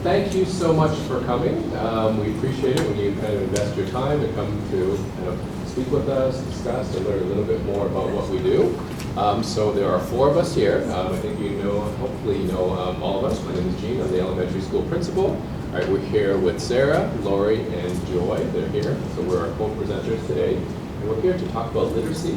thank you so much for coming. We appreciate it when you kind of invest your time to come to kind of speak with us, discuss, and learn a little bit more about what we do. So there are 4 of us here. I think you know, hopefully you know all of us. My name is Gene. I'm the elementary school principal. All right, we're here with Sarah, Lori, and Joy. They're here. So we're our co-presenters today. And we're here to talk about literacy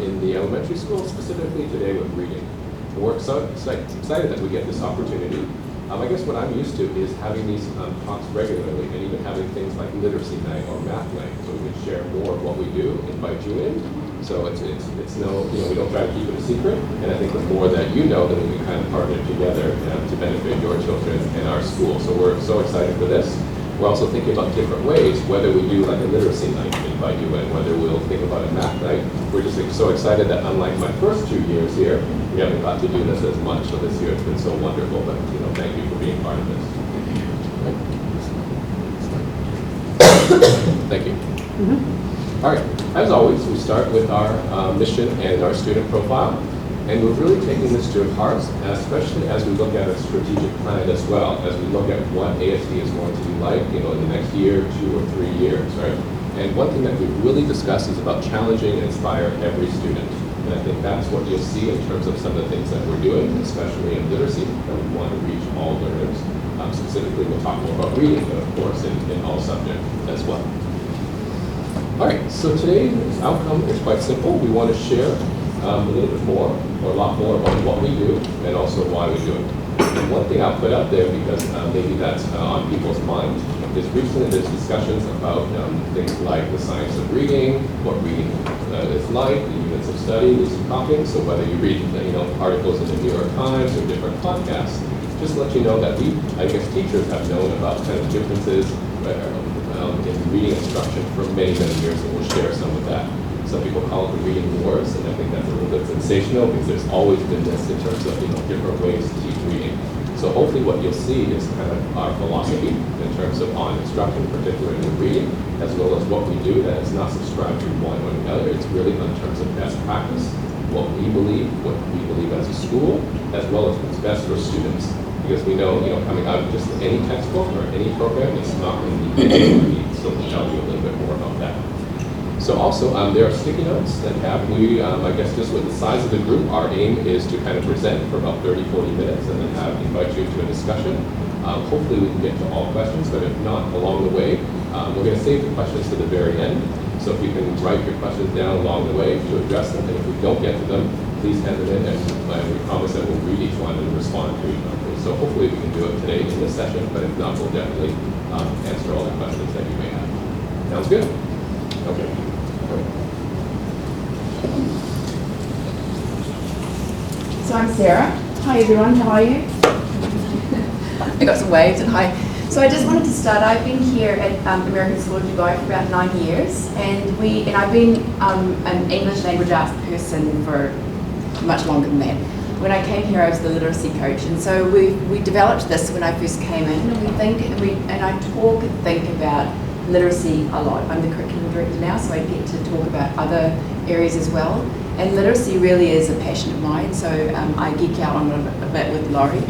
in the elementary school, specifically today with reading. And we're so excited that we get this opportunity. I guess what I'm used to is having these talks regularly and even having things like literacy night or math night, so we can share more of what we do, invite you in. So it's no, we don't try to keep it a secret. And I think the more that you know, then we can kind of partner together to benefit your children and our school. So we're so excited for this. We're also thinking about different ways, whether we do like a literacy night to invite you in, whether we'll think about a math night. We're just so excited that unlike my first 2 years here, we haven't got to do this as much. So this year it's been so wonderful, but thank you for being part of this. Thank you. Mm-hmm. All right, as always, we start with our mission and our student profile. And we're really taking this to heart, especially as we look at a strategic plan as well, as we look at what ASD is going to be like, in the next year, 2 or 3 years, right? And one thing that we really discuss is about challenging and inspire every student. And I think that's what you'll see in terms of some of the things that we're doing, especially in literacy, that we want to reach all learners. Specifically, we'll talk more about reading, but of course, in all subjects as well. All right, so today's outcome is quite simple. We want to share a little bit more, or a lot more about what we do, and also why we do it. And one thing I'll put out there, because maybe that's on people's mind, is recently there's discussions about things like the science of reading, what reading is like, the units of study, lucid copying. So whether you read articles in the New York Times or different podcasts, just to let you know that we, I guess teachers have known about kind of differences in reading instruction for many, many years, and we'll share some of that. Some people call it the reading wars, and I think that's a little bit sensational because there's always been this in terms of different ways to teach reading. So hopefully what you'll see is kind of our philosophy in terms of on instruction, particularly in reading, as well as what we do that is not subscribed to one or the other. It's really in terms of best practice, what we believe as a school, as well as what's best for students. Because we know, coming out of just any textbook or any program, it's not going to be anything we need. So we'll tell you a little bit more about that. So also, there are sticky notes that I guess just with the size of the group, our aim is to kind of present for about 30, 40 minutes and then invite you to a discussion. Hopefully we can get to all questions, but if not, along the way, we're going to save the questions to the very end. So if you can write your questions down along the way to address them, and if we don't get to them, please hand them in, and we promise that we'll read each one and respond to each one. So hopefully we can do it today in this session, but if not, we'll definitely answer all the questions that you may have. Sounds good? Okay. So I'm Sarah. Hi everyone, how are you? I got some waves and hi. So I just wanted to start. I've been here at American School of Dubai for about 9 years, and I've been an English language arts person for much longer than that. When I came here, I was the literacy coach, and so we developed this when I first came in. And I talk and think about literacy a lot. I'm the curriculum director now, so I get to talk about other areas as well. And literacy really is a passion of mine, so I geek out on it a bit with Laurie.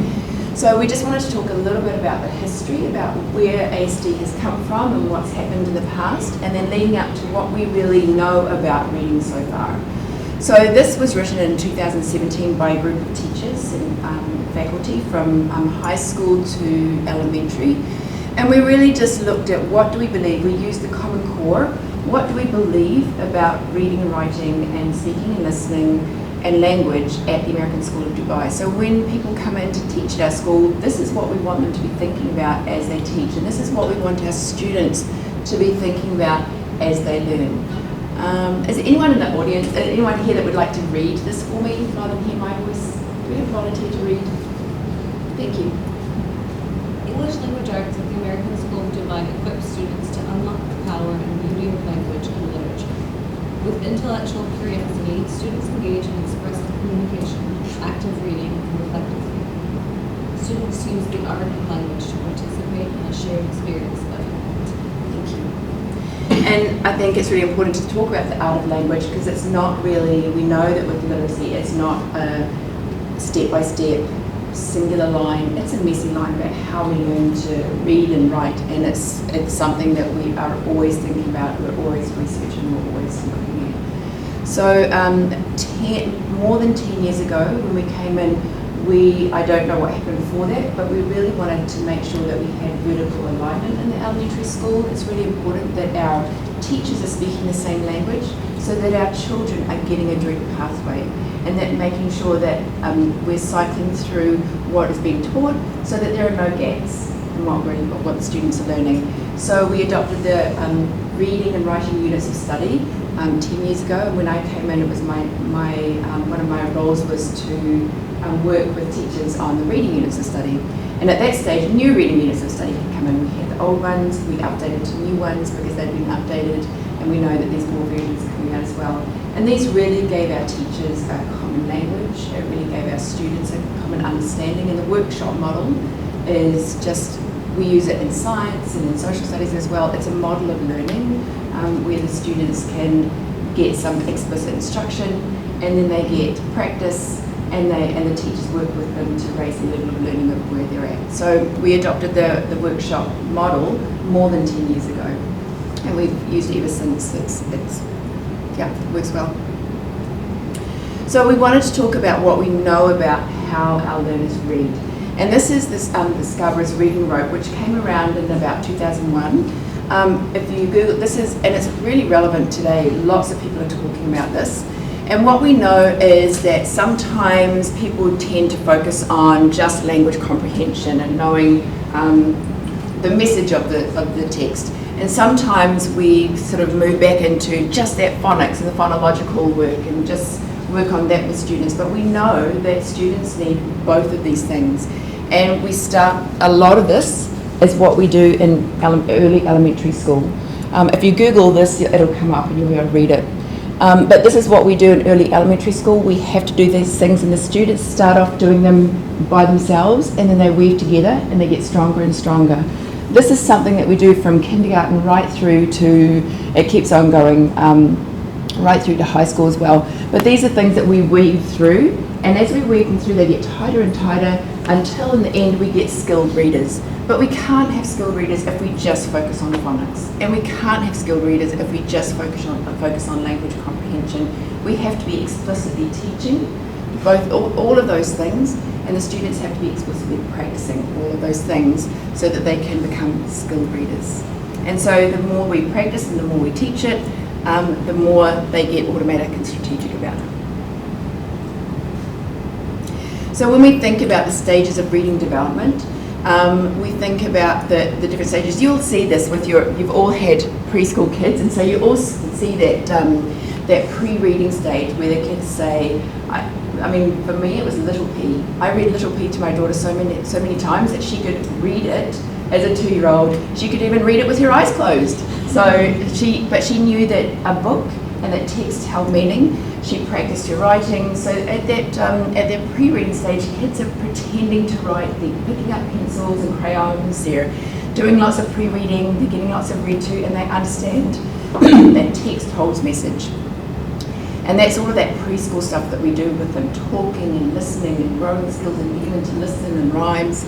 So we just wanted to talk a little bit about the history, about where ASD has come from and what's happened in the past, and then leading up to what we really know about reading so far. So this was written in 2017 by a group of teachers and faculty from high school to elementary. And we really just looked at what do we believe. We used the Common Core. What do we believe about reading and writing and speaking and listening and language at the American School of Dubai? So when people come in to teach at our school, this is what we want them to be thinking about as they teach. And this is what we want our students to be thinking about as they learn. Is there anyone in the audience, anyone here that would like to read this for me rather than hear my voice? Do we have a volunteer to read? Thank you. English language arts at the American School of Dubai equips students to unlock the power and beauty of language and literature. With intellectual curiosity, students engage in expressive communication, active reading, and reflective thinking. Students use the art of language to participate in a shared experience of impact. Thank you. And I think it's really important to talk about the art of language because it's not really, we know that with literacy, it's not a step-by-step singular line. It's a messy line about how we learn to read and write, and it's something that we are always thinking about, we're always researching, we're always looking at. So more than 10 years ago when we came in, I don't know what happened before that, but we really wanted to make sure that we had vertical alignment in the elementary school. It's really important that our teachers are speaking the same language so that our children are getting a direct pathway, and that making sure that we're cycling through what is being taught so that there are no gaps in what the students are learning. So we adopted the reading and writing units of study 10 years ago, and when I came in, it was one of my roles was to work with teachers on the reading units of study. And at that stage, new reading units of study had come in. We had the old ones, we updated to new ones because they'd been updated, and we know that there's more versions coming out as well. And these really gave our teachers a common language, it really gave our students a common understanding, and the workshop model is just, we use it in science and in social studies as well. It's a model of learning where the students can get some explicit instruction, and then they get practice, and the teachers work with them to raise the level of learning of where they're at. So we adopted the workshop model more than 10 years ago, and we've used it ever since. It works well. So we wanted to talk about what we know about how our learners read. And this is Scarborough's Reading Rope, which came around in about 2001. If you Google, and it's really relevant today, lots of people are talking about this. And what we know is that sometimes people tend to focus on just language comprehension and knowing the message of the text. And sometimes we sort of move back into just that phonics and the phonological work and just work on that with students. But we know that students need both of these things. And we start, a lot of this is what we do in early elementary school. If you Google this, it'll come up and you'll be able to read it. But this is what we do in early elementary school. We have to do these things, and the students start off doing them by themselves, and then they weave together and they get stronger and stronger. This is something that we do from kindergarten right through to, it keeps on going, right through to high school as well. But these are things that we weave through, and as we weave them through, they get tighter and tighter until in the end we get skilled readers. But we can't have skilled readers if we just focus on phonics, and we can't have skilled readers if we just focus on language comprehension. We have to be explicitly teaching all of those things, and the students have to be explicitly practicing all of those things so that they can become skilled readers. And so the more we practice and the more we teach it, the more they get automatic and strategic about it. So when we think about the stages of reading development, we think about the different stages. You'll see this with you've all had preschool kids, and so you all see that pre-reading stage where the kids say, I mean, for me it was Little P. I read Little P to my daughter so many times that she could read it as a 2-year-old. She could even read it with her eyes closed. But she knew that a book and that text held meaning. She practiced her writing. So at their pre-reading stage, kids are pretending to write. They're picking up pencils and crayons. They're doing lots of pre-reading. They're getting lots of read to, and they understand that text holds message. And that's all of that preschool stuff that we do with them, talking and listening and growing skills and getting them to listen and rhymes.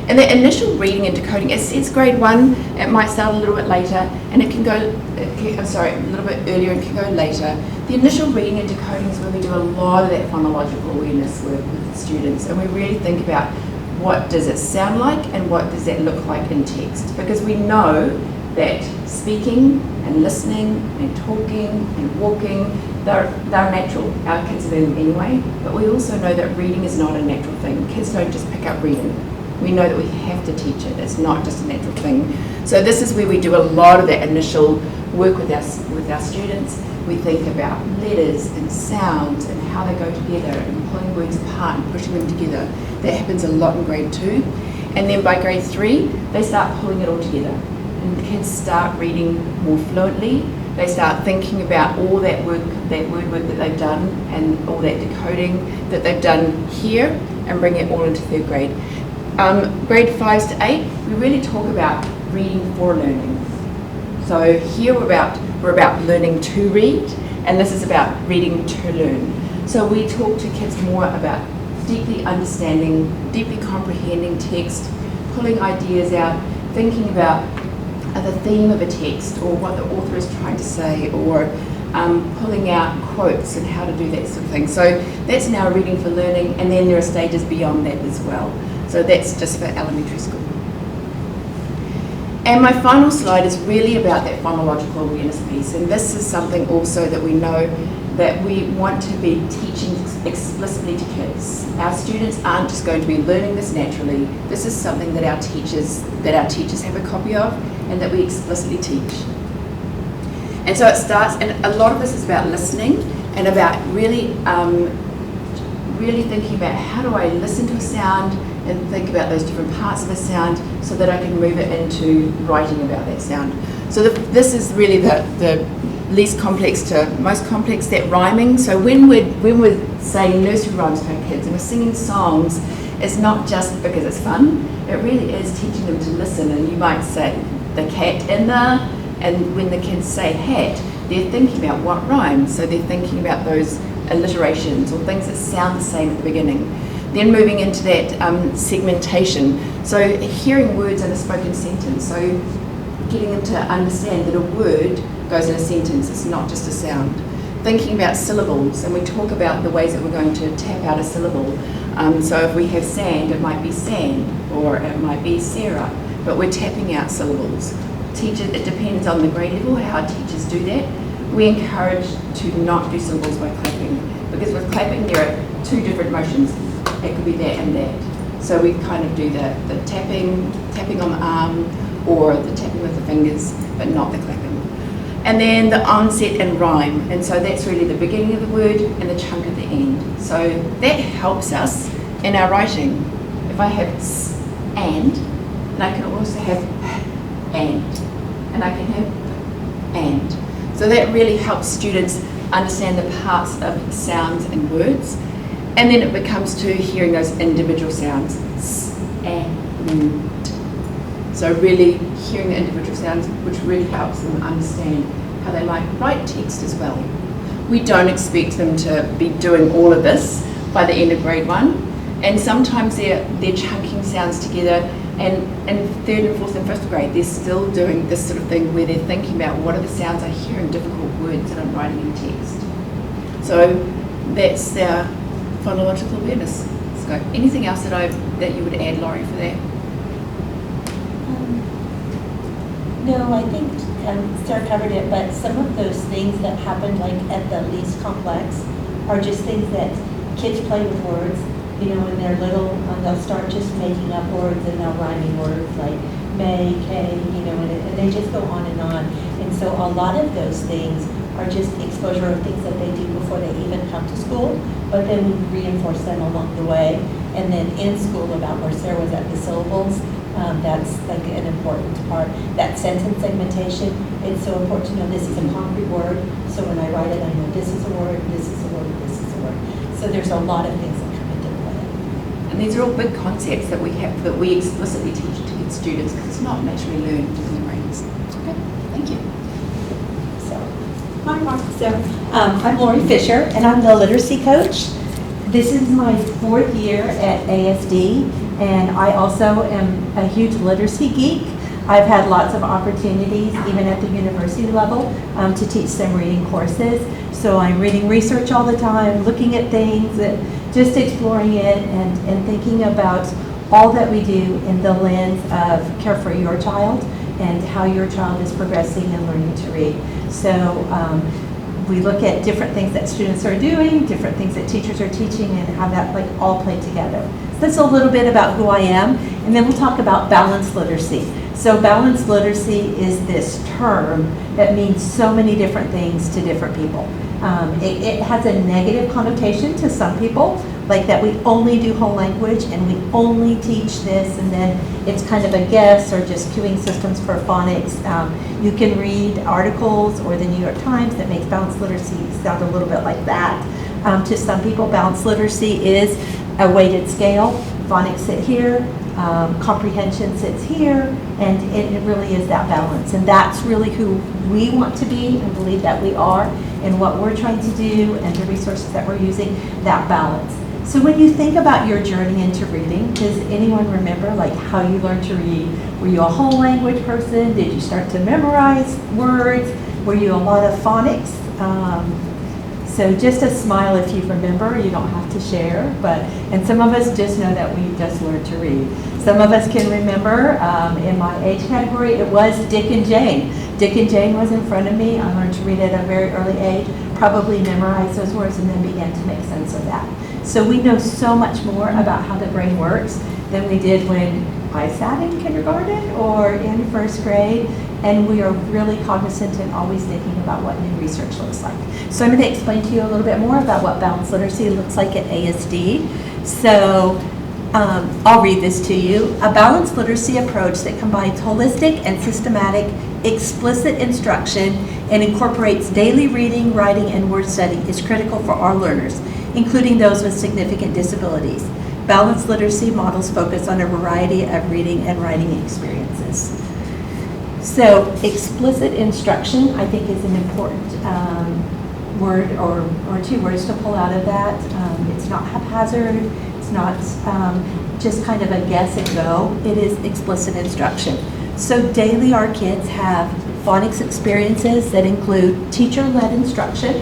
And the initial reading and decoding, it's grade 1, it might start a little bit later, and it can go, a little bit earlier and can go later. The initial reading and decoding is when we do a lot of that phonological awareness work with the students, and we really think about what does it sound like and what does that look like in text. Because we know that speaking and listening and talking and walking, they're natural. Our kids learn them anyway, but we also know that reading is not a natural thing. Kids don't just pick up reading. We know that we have to teach it. It's not just a natural thing. So this is where we do a lot of that initial work with our students. We think about letters and sounds and how they go together and pulling words apart and pushing them together. That happens a lot in grade 2. And then by grade 3, they start pulling it all together. And the kids start reading more fluently. They start thinking about all that work, that word work that they've done and all that decoding that they've done here, and bring it all into 3rd grade. Grade 5s to 8, we really talk about reading for learning. So here we're about learning to read, and this is about reading to learn. So we talk to kids more about deeply understanding, deeply comprehending text, pulling ideas out, thinking about the theme of a text or what the author is trying to say, or pulling out quotes and how to do that sort of thing. So that's now reading for learning, and then there are stages beyond that as well. So that's just for elementary school. And my final slide is really about that phonological awareness piece, and this is something also that we know that we want to be teaching explicitly to kids. Our students aren't just going to be learning this naturally. This is something that our teachers have a copy of and that we explicitly teach. And so it starts, and a lot of this is about listening and about really thinking about how do I listen to a sound and think about those different parts of a sound so that I can move it into writing about that sound. So this is really the least complex to most complex, that rhyming. So when we're saying nursery rhymes to our kids and we're singing songs, it's not just because it's fun, it really is teaching them to listen. And you might say the cat in the, and when the kids say hat, they're thinking about what rhymes. So they're thinking about those alliterations or things that sound the same at the beginning. Then moving into that segmentation. So hearing words in a spoken sentence. So getting them to understand that a word goes in a sentence, it's not just a sound. Thinking about syllables, and we talk about the ways that we're going to tap out a syllable. So if we have sand, it might be sand, or it might be Sarah, but we're tapping out syllables. Teachers, it depends on the grade level how teachers do that. We encourage to not do syllables by clapping, because with clapping there are two different motions. It could be that and that. So we kind of do the tapping on the arm, or the tapping with the fingers, but not the clapping. And then the onset and rhyme, and so that's really the beginning of the word and the chunk at the end. So that helps us in our writing. If I have s and I can also have and I can have and. So that really helps students understand the parts of sounds and words, and then it becomes to hearing those individual sounds, s, and. So really hearing the individual sounds, which really helps them understand how they might write text as well. We don't expect them to be doing all of this by the end of grade 1, and sometimes they're chunking sounds together, and in 3rd and 4th and 5th grade they're still doing this sort of thing where they're thinking about what are the sounds I hear in difficult words that I'm writing in text. So that's their phonological awareness. So anything else that you would add, Laurie, for that? No, I think Sarah covered it, but some of those things that happen like at the least complex are just things that kids play with words. You know, when they're little, they'll start just making up words and they'll rhyming words like may, K, you know, and they just go on and on. And so a lot of those things are just exposure of things that they do before they even come to school, but then we reinforce them along the way. And then in school, about where Sarah was at the syllables, that's like an important part. That sentence segmentation, it's so important to know this is a concrete word, so when I write it, I know this is a word, this is a word, this is a word. So there's a lot of things that come into play. And these are all big concepts that we have, that we explicitly teach to get students, because it's not naturally learned in their brains. Okay, thank you. So, hi, Mark. So, I'm Lori Fisher, and I'm the literacy coach. This is my 4th year at ASD, and I also am a huge literacy geek. I've had lots of opportunities, even at the university level, to teach some reading courses. So I'm reading research all the time, looking at things, just exploring it, and thinking about all that we do in the lens of care for your child and how your child is progressing and learning to read. So we look at different things that students are doing, different things that teachers are teaching, and how that like all play together. So that's a little bit about who I am, and then we'll talk about balanced literacy. So balanced literacy is this term that means so many different things to different people. It has a negative connotation to some people, like that we only do whole language and we only teach this, and then it's kind of a guess or just cueing systems for phonics. You can read articles or the New York Times that makes balanced literacy sound a little bit like that. To some people, balanced literacy is a weighted scale. Phonics sit here, comprehension sits here, and it really is that balance. And that's really who we want to be and believe that we are, and what we're trying to do and the resources that we're using, that balance. So when you think about your journey into reading, does anyone remember like how you learned to read? Were you a whole language person? Did you start to memorize words? Were you a lot of phonics? So just a smile if you remember, you don't have to share, and some of us just know that we just learned to read. Some of us can remember, in my age category, it was Dick and Jane. Dick and Jane was in front of me. I learned to read at a very early age, probably memorized those words and then began to make sense of that. So we know so much more about how the brain works than we did when I sat in kindergarten or in first grade, and we are really cognizant and always thinking about what new research looks like. So I'm going to explain to you a little bit more about what balanced literacy looks like at ASD. So I'll read this to you. A balanced literacy approach that combines holistic and systematic explicit instruction and incorporates daily reading, writing, and word study is critical for our learners, including those with significant disabilities. Balanced literacy models focus on a variety of reading and writing experiences. So explicit instruction, I think, is an important word or two words to pull out of that. It's not haphazard. It's not just kind of a guess and go. It is explicit instruction. So daily our kids have phonics experiences that include teacher-led instruction.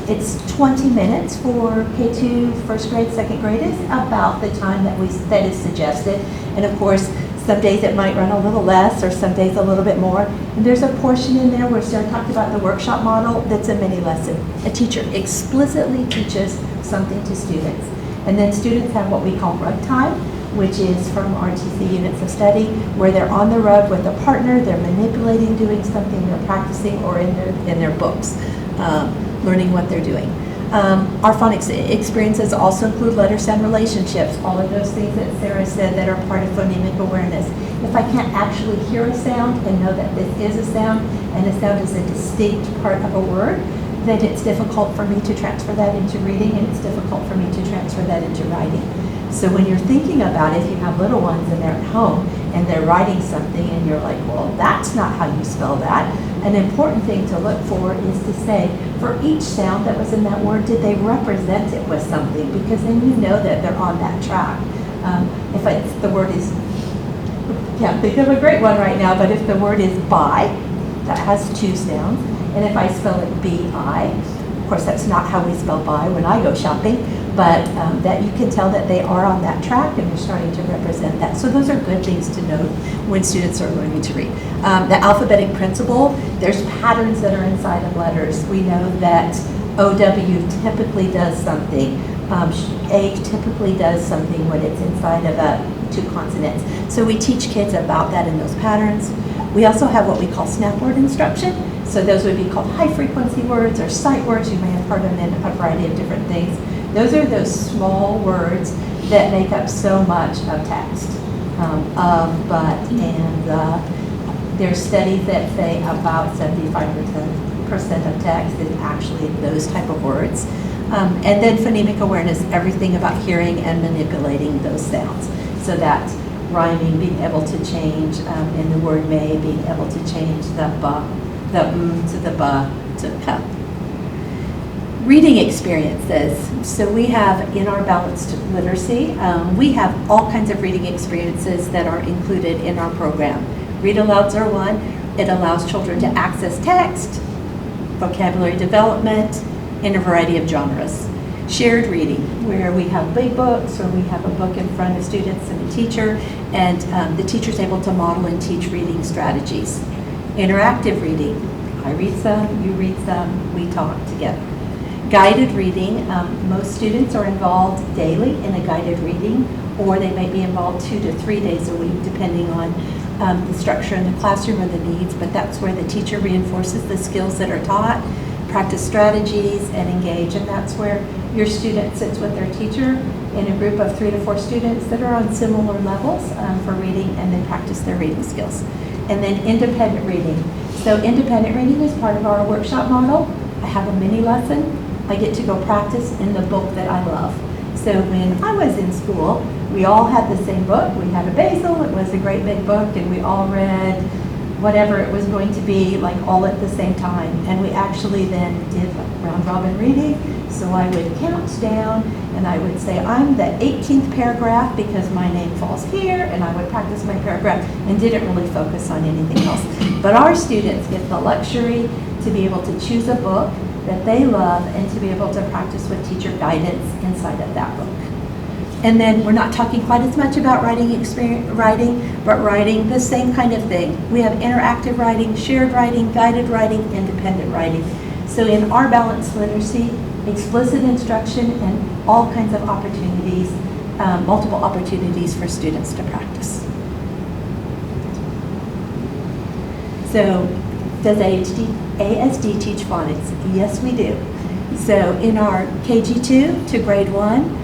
It's 20 minutes for K2, first grade, second grade is about the time that is suggested. And of course, some days it might run a little less or some days a little bit more. And there's a portion in there where Sarah talked about the workshop model that's a mini lesson. A teacher explicitly teaches something to students. And then students have what we call rug time, which is from RTC units of study, where they're on the rug with a partner, they're manipulating, doing something, they're practicing, or in their books, learning what they're doing. Our phonics experiences also include letter sound relationships, all of those things that Sarah said that are part of phonemic awareness. If I can't actually hear a sound and know that this is a sound, and a sound is a distinct part of a word, then it's difficult for me to transfer that into reading, and it's difficult for me to transfer that into writing. So when you're thinking about if you have little ones and they're at home and they're writing something and you're like, well, that's not how you spell that, an important thing to look for is to say, for each sound that was in that word, did they represent it with something? Because then you know that they're on that track. If the word is, can't think of a great one right now, but if the word is buy, that has two sounds, and if I spell it B-I, of course that's not how we spell buy when I go shopping, but that you can tell that they are on that track and they're starting to represent that. So those are good things to note when students are learning to read. The alphabetic principle, there's patterns that are inside of letters. We know that OW typically does something. A typically does something when it's inside of two consonants. So we teach kids about that in those patterns. We also have what we call snap word instruction. So those would be called high frequency words or sight words. You may have heard them in a variety of different things. Those are those small words that make up so much of text. Of, but, and there's studies that say about 75% of text is actually those type of words. And then phonemic awareness, everything about hearing and manipulating those sounds. So that's rhyming, being able to change in the word may, being able to change the to the ba to ka. Reading experiences. So we have in our balanced literacy, we have all kinds of reading experiences that are included in our program. Read alouds are one. It allows children to access text, vocabulary development, in a variety of genres. Shared reading, where we have big books or we have a book in front of students and a teacher, and the teacher's able to model and teach reading strategies. Interactive reading. I read some, you read some, we talk together. Guided reading, most students are involved daily in a guided reading, or they may be involved 2 to 3 days a week, depending on the structure in the classroom or the needs, but that's where the teacher reinforces the skills that are taught, practice strategies, and engage, and that's where your student sits with their teacher in a group of 3 to 4 students that are on similar levels for reading, and then practice their reading skills. And then independent reading. So independent reading is part of our workshop model. I have a mini lesson. I get to go practice in the book that I love. So when I was in school, we all had the same book. We had a Basil. It was a great big book, and we all read whatever it was going to be, like all at the same time. And we actually then did like round robin reading. So I would count down and I would say, I'm the 18th paragraph because my name falls here, and I would practice my paragraph and didn't really focus on anything else. But our students get the luxury to be able to choose a book that they love and to be able to practice with teacher guidance inside of that book. And then we're not talking quite as much about writing, but writing the same kind of thing. We have interactive writing, shared writing, guided writing, independent writing. So in our balanced literacy, explicit instruction and all kinds of opportunities, multiple opportunities for students to practice. So does ASD teach phonics? Yes, we do. So in our KG2 to grade 1,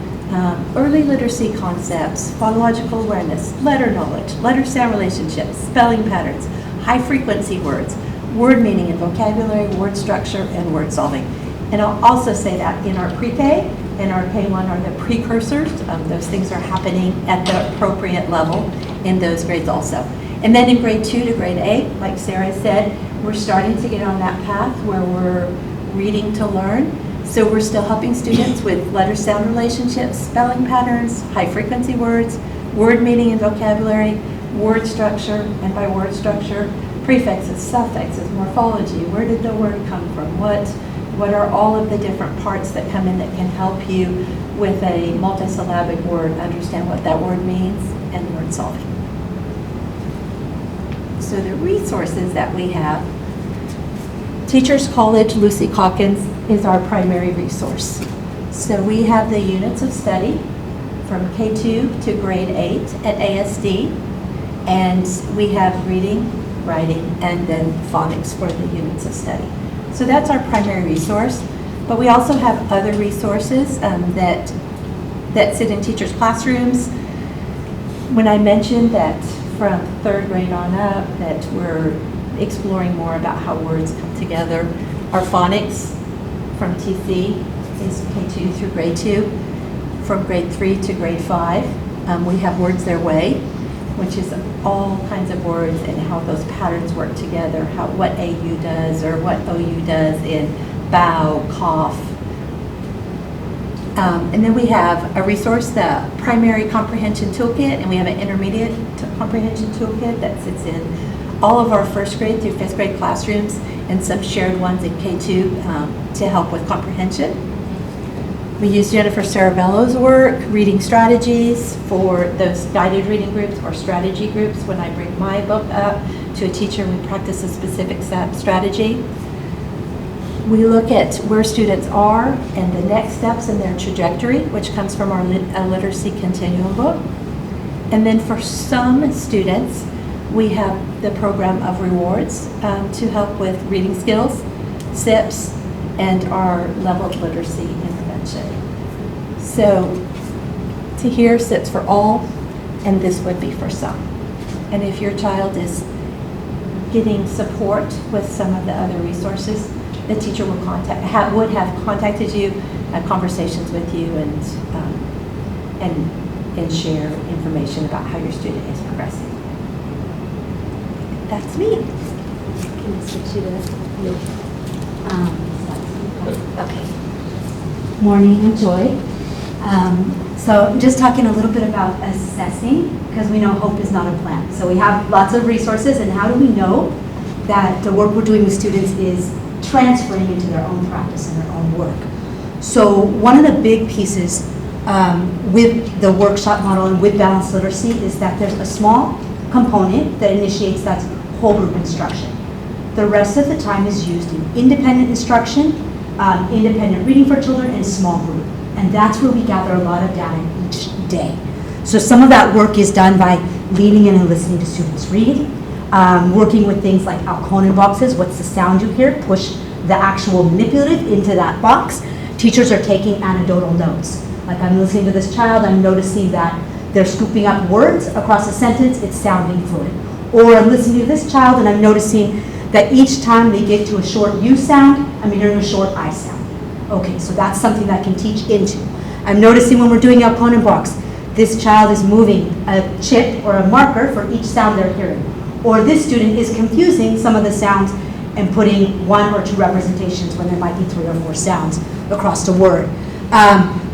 early literacy concepts, phonological awareness, letter knowledge, letter-sound relationships, spelling patterns, high-frequency words, word meaning and vocabulary, word structure, and word solving. And I'll also say that in our pre-K and our K1 are the precursors. Those things are happening at the appropriate level in those grades also. And then in grade 2 to grade 8, like Sarah said, we're starting to get on that path where we're reading to learn. So we're still helping students with letter-sound relationships, spelling patterns, high-frequency words, word meaning and vocabulary, word structure, and by word structure, prefixes, suffixes, morphology. Where did the word come from? What are all of the different parts that come in that can help you with a multisyllabic word understand what that word means, and word solving. So the resources that we have, Teachers College Lucy Calkins is our primary resource. So we have the units of study from K2 to grade 8 at ASD, and we have reading, writing, and then phonics for the units of study. So that's our primary resource, but we also have other resources that sit in teachers' classrooms. When I mentioned that from 3rd grade on up that we're exploring more about how words come together, our phonics from TC is K2 through grade 2. From grade 3 to grade 5, we have Words Their Way, which is all kinds of words and how those patterns work together, what AU does or what OU does in bow, cough. And then we have a resource, the Primary Comprehension Toolkit, and we have an Intermediate Comprehension Toolkit that sits in all of our 1st grade through 5th grade classrooms, and some shared ones in K2 to help with comprehension. We use Jennifer Saravello's work, reading strategies for those guided reading groups or strategy groups. When I bring my book up to a teacher, we practice a specific strategy. We look at where students are and the next steps in their trajectory, which comes from our literacy continuum book. And then for some students, we have the program of rewards to help with reading skills, SIPs, and our leveled literacy intervention. So to here sits for all, and this would be for some. And if your child is getting support with some of the other resources, the teacher will would have contacted you, had conversations with you, and share information about how your student is progressing. That's me. Can I switch to the okay. Morning, I'm Joy. So just talking a little bit about assessing, because we know hope is not a plan. So we have lots of resources, and how do we know that the work we're doing with students is transferring into their own practice and their own work? So one of the big pieces with the workshop model and with balanced literacy is that there's a small component that initiates that whole group instruction. The rest of the time is used in independent instruction, independent reading for children, and small group. And that's where we gather a lot of data each day. So some of that work is done by leaning in and listening to students read, working with things like Alconen boxes. What's the sound you hear? Push the actual manipulative into that box. Teachers are taking anecdotal notes. Like, I'm listening to this child, I'm noticing that they're scooping up words across a sentence, it's sounding fluid. Or I'm listening to this child and I'm noticing that each time they get to a short U sound, I'm hearing a short I sound. Okay, so that's something that I can teach into. I'm noticing when we're doing Alconen box, this child is moving a chip or a marker for each sound they're hearing. Or this student is confusing some of the sounds and putting 1 or 2 representations when there might be 3 or 4 sounds across the word.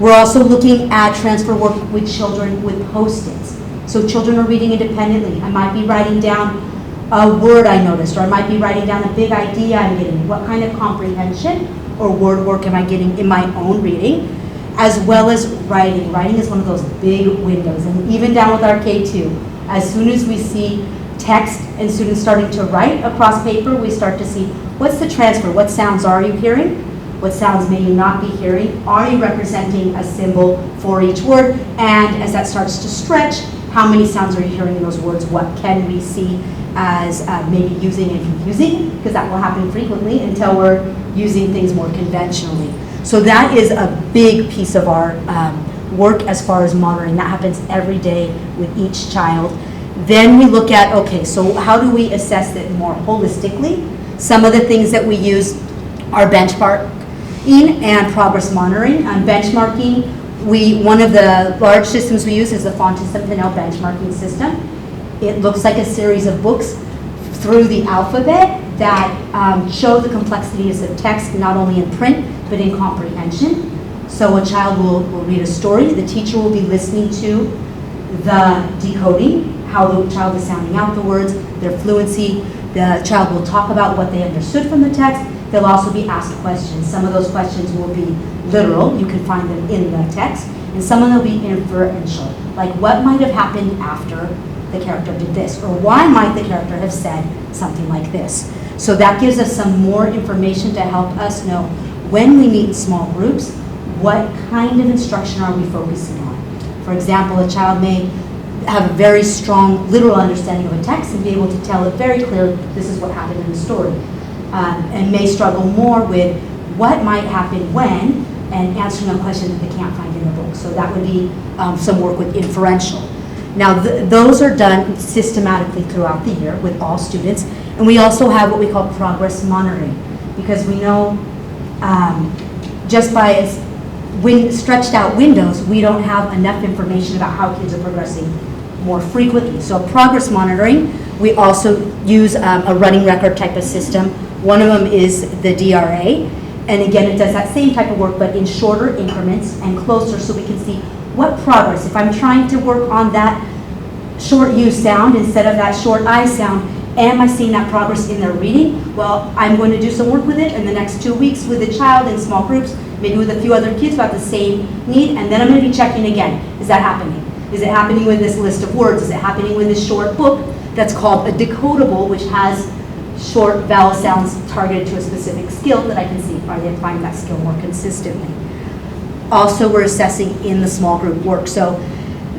We're also looking at transfer work with children with Post-its. So children are reading independently. I might be writing down a word I noticed, or I might be writing down a big idea I'm getting. What kind of comprehension or word work am I getting in my own reading? As well as writing. Writing is one of those big windows, and even down with our K2, as soon as we see text and students starting to write across paper, we start to see what's the transfer, what sounds are you hearing, what sounds may you not be hearing, are you representing a symbol for each word, and as that starts to stretch, how many sounds are you hearing in those words, what can we see as maybe using and confusing, because that will happen frequently until we're using things more conventionally. So that is a big piece of our work as far as monitoring. That happens every day with each child. Then we look at, okay, so how do we assess it more holistically? Some of the things that we use are benchmarking and progress monitoring. On benchmarking, one of the large systems we use is the Fontes and Pinnell benchmarking system. It looks like a series of books through the alphabet that show the complexities of text, not only in print, but in comprehension. So a child will read a story, the teacher will be listening to the decoding, how the child is sounding out the words, their fluency. The child will talk about what they understood from the text. They'll also be asked questions. Some of those questions will be literal, you can find them in the text, and some of them will be inferential, like what might have happened after the character did this, or why might the character have said something like this. So that gives us some more information to help us know when we meet in small groups, what kind of instruction are we focusing on. For example, a child may have a very strong literal understanding of a text and be able to tell it very clearly, this is what happened in the story, and may struggle more with what might happen when, and answering a question that they can't find in the book. So that would be some work with inferential. Now, those are done systematically throughout the year with all students. And we also have what we call progress monitoring, because we know just by stretched out windows, we don't have enough information about how kids are progressing more frequently. So progress monitoring, we also use a running record type of system. One of them is the DRA. And again, it does that same type of work, but in shorter increments and closer, so we can see what progress. If I'm trying to work on that short U sound instead of that short I sound, am I seeing that progress in their reading? Well, I'm going to do some work with it in the next 2 weeks with a child in small groups, maybe with a few other kids who have the same need, and then I'm going to be checking again. Is that happening? Is it happening with this list of words? Is it happening with this short book that's called a decodable, which has short vowel sounds targeted to a specific skill that I can see, are they applying that skill more consistently? Also, we're assessing in the small group work. So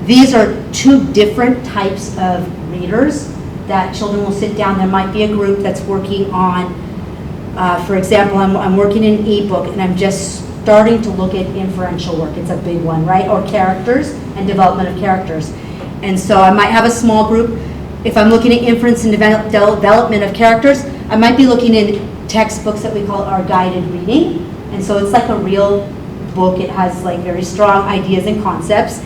these are 2 different types of readers that children will sit down. There might be a group that's working on, for example, I'm working in an ebook and I'm just starting to look at inferential work. It's a big one, right? Or characters and development of characters. And so I might have a small group. If I'm looking at inference and development of characters, I might be looking in textbooks that we call our guided reading. And so it's like a real book. It has like very strong ideas and concepts.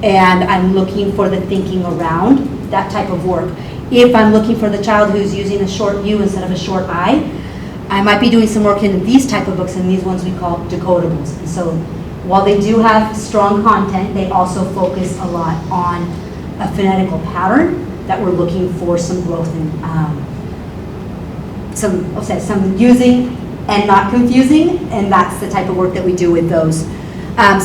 And I'm looking for the thinking around that type of work. If I'm looking for the child who's using a short U instead of a short I might be doing some work in these type of books, and these ones we call decodables. And so while they do have strong content, they also focus a lot on a phonetical pattern that we're looking for some growth in, some using and not confusing, and that's the type of work that we do with those.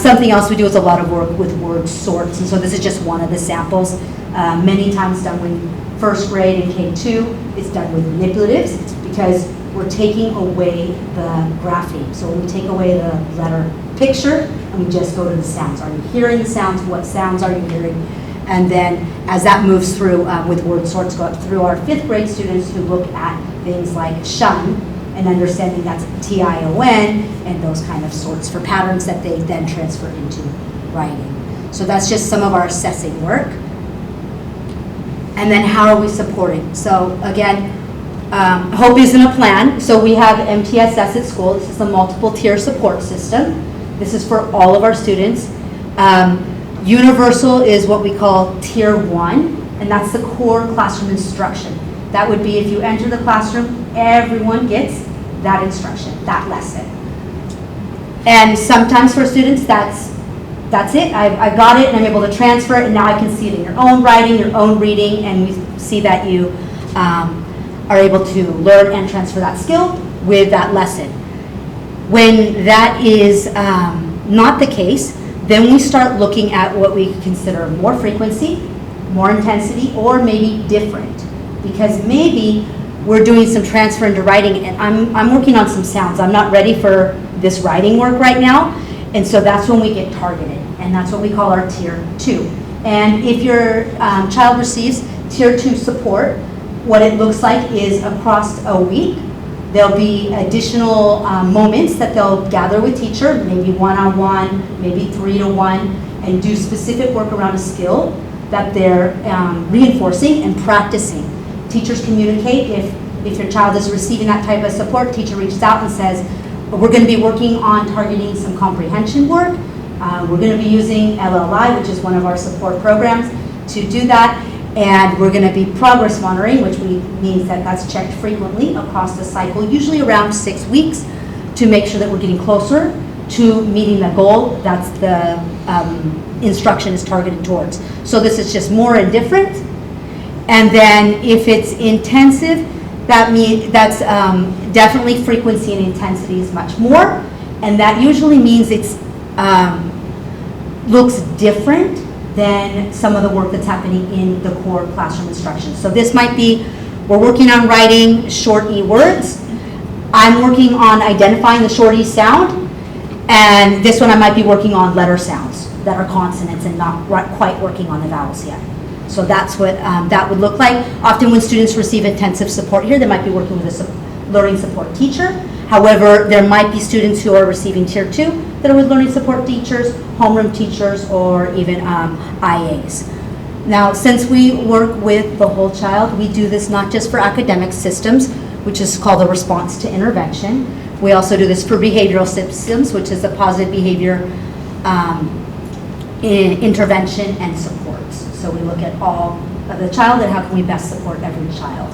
Something else we do is a lot of work with word sorts, and so this is just one of the samples. Many times done with first grade and K2, it's done with manipulatives. It's because we're taking away the grapheme. So when we take away the letter picture, and we just go to the sounds. Are you hearing the sounds? What sounds are you hearing? And then as that moves through with word sorts, go up through our 5th grade students who look at things like shun, and understanding that's TION, and those kind of sorts for patterns that they then transfer into writing. So that's just some of our assessing work. And then how are we supporting? So again, hope isn't a plan. So we have MTSS at school. This is a multiple tier support system. This is for all of our students. Universal is what we call tier 1, and that's the core classroom instruction. That would be if you enter the classroom, everyone gets that instruction, that lesson. And sometimes for students, that's it. I got it and I'm able to transfer it, and now I can see it in your own writing, your own reading, and we see that you are able to learn and transfer that skill with that lesson. When that is not the case, then we start looking at what we consider more frequency, more intensity, or maybe different. Because maybe we're doing some transfer into writing, and I'm working on some sounds. I'm not ready for this writing work right now, and so that's when we get targeted, and that's what we call our Tier 2. And if your child receives Tier 2 support, what it looks like is across a week, there'll be additional moments that they'll gather with teacher, maybe one-on-one, maybe 3-to-1, and do specific work around a skill that they're reinforcing and practicing. Teachers communicate if your child is receiving that type of support. Teacher reaches out and says, we're going to be working on targeting some comprehension work. We're going to be using LLI, which is one of our support programs, to do that. And we're going to be progress monitoring, which means that that's checked frequently across the cycle, usually around 6 weeks, to make sure that we're getting closer to meeting the goal that's the instruction is targeted towards. So this is just more and different. And then if it's intensive, that's definitely frequency and intensity is much more. And that usually means it's looks different than some of the work that's happening in the core classroom instruction. So this might be, we're working on writing short E words. I'm working on identifying the short E sound. And this one I might be working on letter sounds that are consonants and not quite working on the vowels yet. So that's what that would look like. Often when students receive intensive support here, they might be working with a learning support teacher. However, there might be students who are receiving Tier 2 that are with learning support teachers, homeroom teachers, or even IAs. Now, since we work with the whole child, we do this not just for academic systems, which is called a response to intervention. We also do this for behavioral systems, which is a positive behavior intervention and supports. So we look at all of the child and how can we best support every child.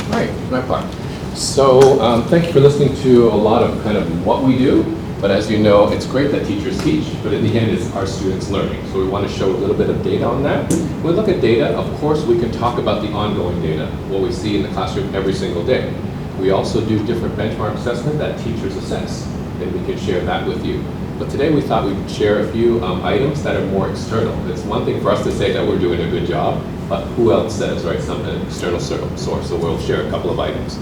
All right, my part. So thank you for listening to a lot of kind of what we do, but as you know, it's great that teachers teach, but in the end, it's our students learning. So we want to show a little bit of data on that. When we look at data, of course, we can talk about the ongoing data, what we see in the classroom every single day. We also do different benchmark assessment that teachers assess, and we can share that with you. But today we thought we'd share a few items that are more external. It's one thing for us to say that we're doing a good job, but who else says, right, some external source, so we'll share a couple of items.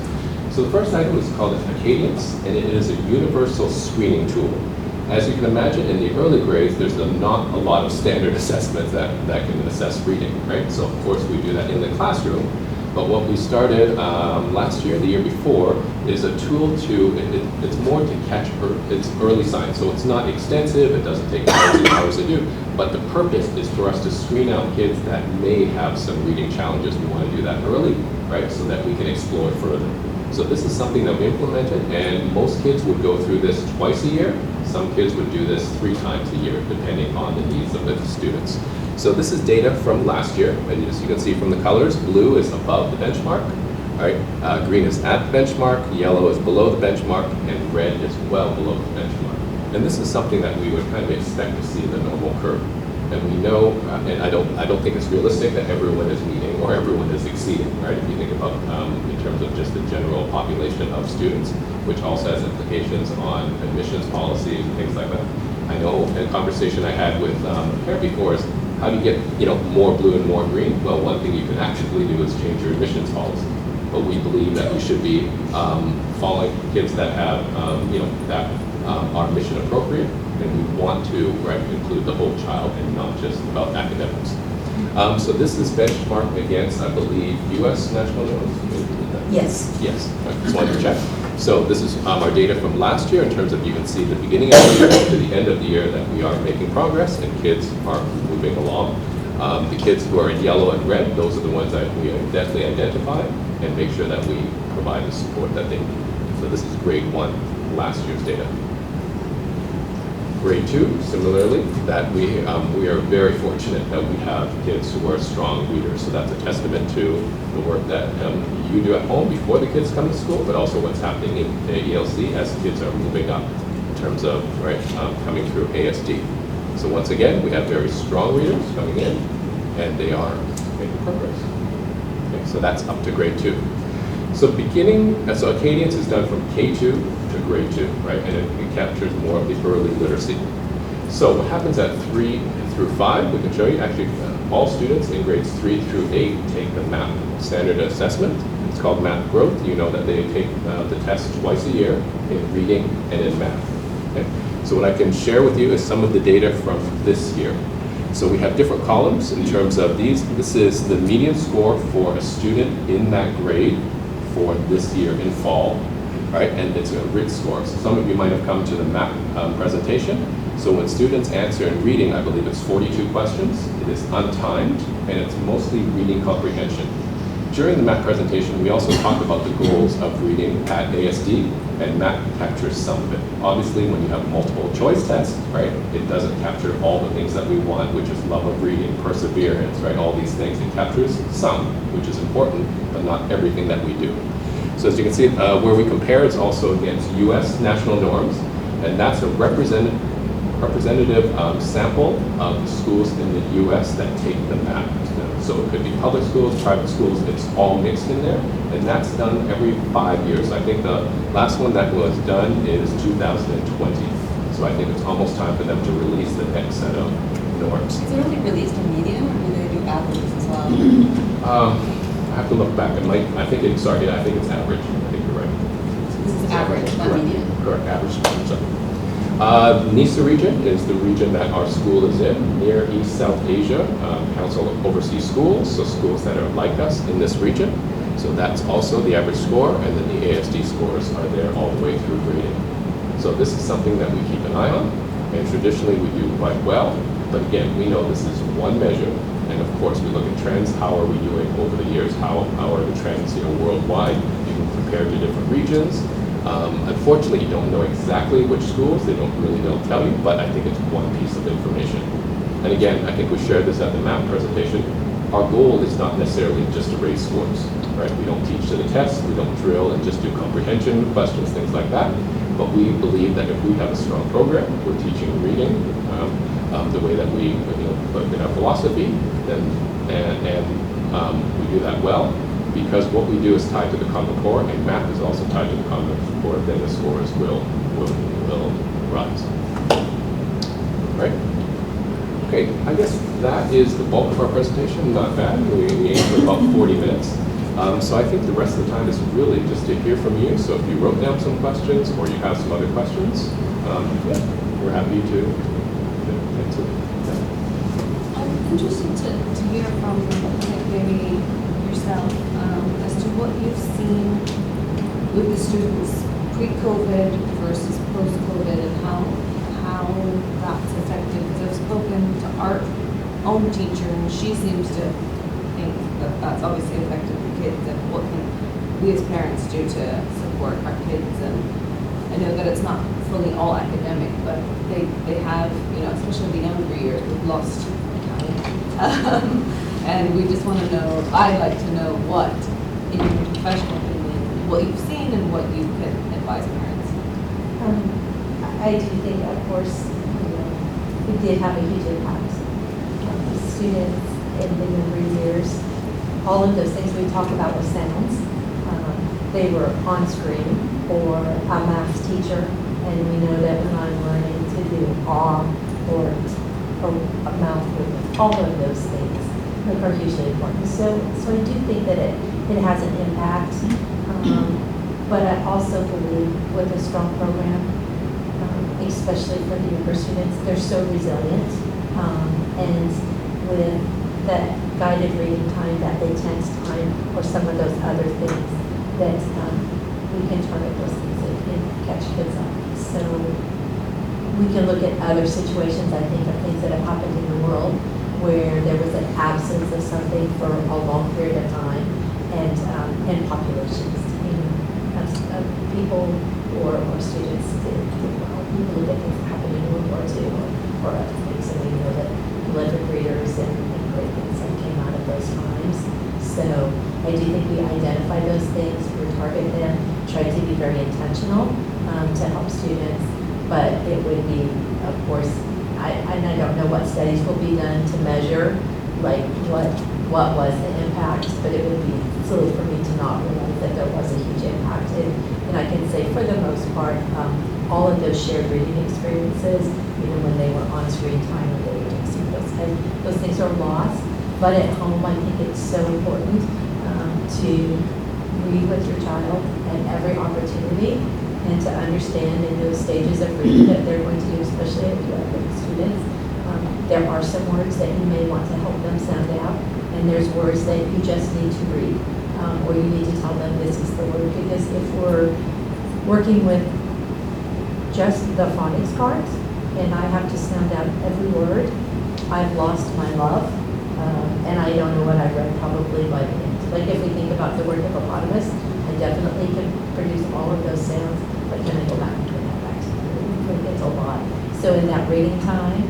So the first item is called Acadience, and it is a universal screening tool. As you can imagine, in the early grades, there's not a lot of standard assessments that can assess reading, right? So of course we do that in the classroom, but what we started last year, the year before, is a tool it's more to catch its early signs. So it's not extensive, it doesn't take hours and hours to do, but the purpose is for us to screen out kids that may have some reading challenges. We want to do that early, right, so that we can explore further. So this is something that we implemented, and most kids would go through this twice a year. Some kids would do this 3 times a year, depending on the needs of the students. So this is data from last year, and as you can see from the colors, blue is above the benchmark, right? Green is at the benchmark, yellow is below the benchmark, and red is well below the benchmark. And this is something that we would kind of expect to see in the normal curve. And we know, and I don't think it's realistic that everyone is meeting or everyone is exceeding, right? If you think about in terms of just the general population of students, which also has implications on admissions policies and things like that. I know in a conversation I had with a parent before is, how do you get more blue and more green? Well, one thing you can actively do is change your admissions policy. But we believe that we should be following kids that have, that are mission appropriate, and we want to include the whole child and not just about academics. So this is benchmarked against, I believe, U.S. national notes. Yes. Yes, I just wanted to check. So this is our data from last year in terms of, you can see the beginning of the year to the end of the year that we are making progress and kids are moving along. The kids who are in yellow and red, those are the ones that we definitely identify and make sure that we provide the support that they need. So this is grade 1, last year's data. Grade 2, similarly, that we are very fortunate that we have kids who are strong readers. So that's a testament to the work that you do at home before the kids come to school, but also what's happening in ELC as kids are moving up in terms of coming through ASD. So once again, we have very strong readers coming in, and they are making progress. Okay, so that's up to grade 2. So so Acadience is done from K2 to grade 2, right? And it captures more of the early literacy. So what happens at 3 through 5, we can show you actually all students in grades 3 through 8 take the MAP standard assessment. It's called MAP growth. You know that they take the test twice a year in reading and in math. Okay? So what I can share with you is some of the data from this year. So we have different columns in terms of these. This is the median score for a student in that grade for this year in fall, right? And it's a RIT score. So some of you might have come to the MAP presentation. So when students answer in reading, I believe it's 42 questions. It is untimed, and it's mostly reading comprehension. During the MAP presentation, we also talk about the goals of reading at ASD, and MAP captures some of it. Obviously, when you have multiple choice tests, right, it doesn't capture all the things that we want, which is love of reading, perseverance, right, all these things. It captures some, which is important, but not everything that we do. So as you can see, where we compare, it's also against US national norms, and that's a representative sample of the schools in the US that take the MAP. So it could be public schools, private schools, it's all mixed in there, and that's done every 5 years. I think the last one that was done is 2020. So I think it's almost time for them to release the next set of norms. Is it only released in medium, or do they do averages as well? I have to look back. I think it's average. I think you're right. This is average, not Correct. median. Correct, average. NISA region is the region that our school is in, near East South Asia, Council of Overseas Schools, so schools that are like us in this region. So that's also the average score, and then the ASD scores are there all the way through grading. So this is something that we keep an eye on, and traditionally we do quite well, but again, we know this is one measure, and of course we look at trends. How are we doing over the years? How are the trends worldwide? You can compare to different regions. Unfortunately, you don't know exactly which schools. They don't tell you, but I think it's one piece of information. And again, I think we shared this at the MAP presentation. Our goal is not necessarily just to raise scores, right? We don't teach to the test, we don't drill and just do comprehension questions, things like that. But we believe that if we have a strong program, we're teaching reading the way that we put in our philosophy, and we do that well. Because what we do is tied to the Common Core, and MAP is also tied to the Common Core, then the scores will rise. Right? Okay, I guess that is the bulk of our presentation. Not bad. We aimed for about 40 minutes. So I think the rest of the time is really just to hear from you. So if you wrote down some questions or you have some other questions, we're happy to answer. I'm interested to hear from maybe yourself as to what you've seen with the students pre-COVID versus post-COVID, and how that's affected. Because I've spoken to our own teacher, and she seems to think that that's obviously affected the kids, and what can we as parents do to support our kids. And I know that it's not fully all academic, but they have, especially the younger years, we've lost count. And we just want to know, I'd like to know what, in your professional opinion, what you've seen and what you can advise parents. I do think, of course, it did have a huge impact on the students in the younger years. All of those things we talk about were sounds. They were on screen or a math teacher, and we know that when I'm learning to do awe or a mouth movement, all of those things are hugely important. So I do think that it has an impact, but I also believe with a strong program, especially for the younger students, they're so resilient, and with that guided reading time, that intense time, or some of those other things, that we can target those things and catch kids up. So we can look at other situations, I think, of things that have happened in the world where there was an absence of something for a long period of time, and populations, of people or students did well. We look at things happening in the world War II or other things. And we know that prolific readers and great things that came out of those times. So I do think we identify those things, we target them, try to be very intentional to help students. But it would be, of course, and I don't know what studies will be done to measure like what was the impact, but it would be silly for me to not realize that there was a huge impact. And I can say for the most part, all of those shared reading experiences, even when they were on screen time or they were texting, those things are lost. But at home, I think it's so important to read with your child at every opportunity and to understand in those stages of reading that they're going to do, especially with students. There are some words that you may want to help them sound out, and there's words that you just need to read, or you need to tell them this is the word, because if we're working with just the phonics cards, and I have to sound out every word, I've lost my love, and I don't know what I read probably by the end. Like if we think about the word hippopotamus, I definitely can produce all of those sounds, but can I go back and put that back together? It's a lot. So in that reading time,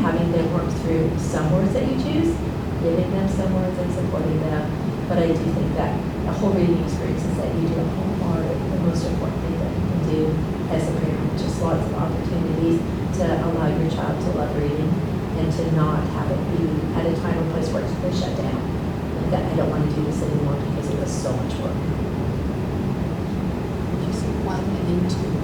having them work through some words that you choose, giving them some words and supporting them. But I do think that the whole reading experiences that you do at home are the most important thing that you can do as a parent. Just lots of opportunities to allow your child to love reading and to not have it be at a time or place where it's been shut down. Like that, I don't want to do this anymore because it was so much work. Did you say one and then two?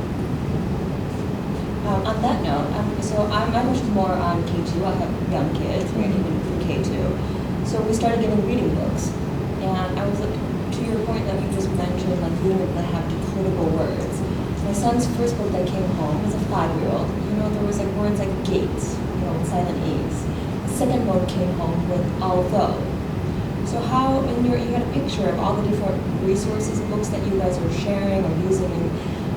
On that note, so I'm actually more on K2. I have young kids, right, even through K2. So we started getting reading books. And I was like, to your point that you just mentioned, like being able to have decodable words. My son's first book that came home was a 5-year-old. You know, there was like words like gates, you know, silent A's. The second book came home with although. So how, and you had a picture of all the different resources, books that you guys are sharing or using.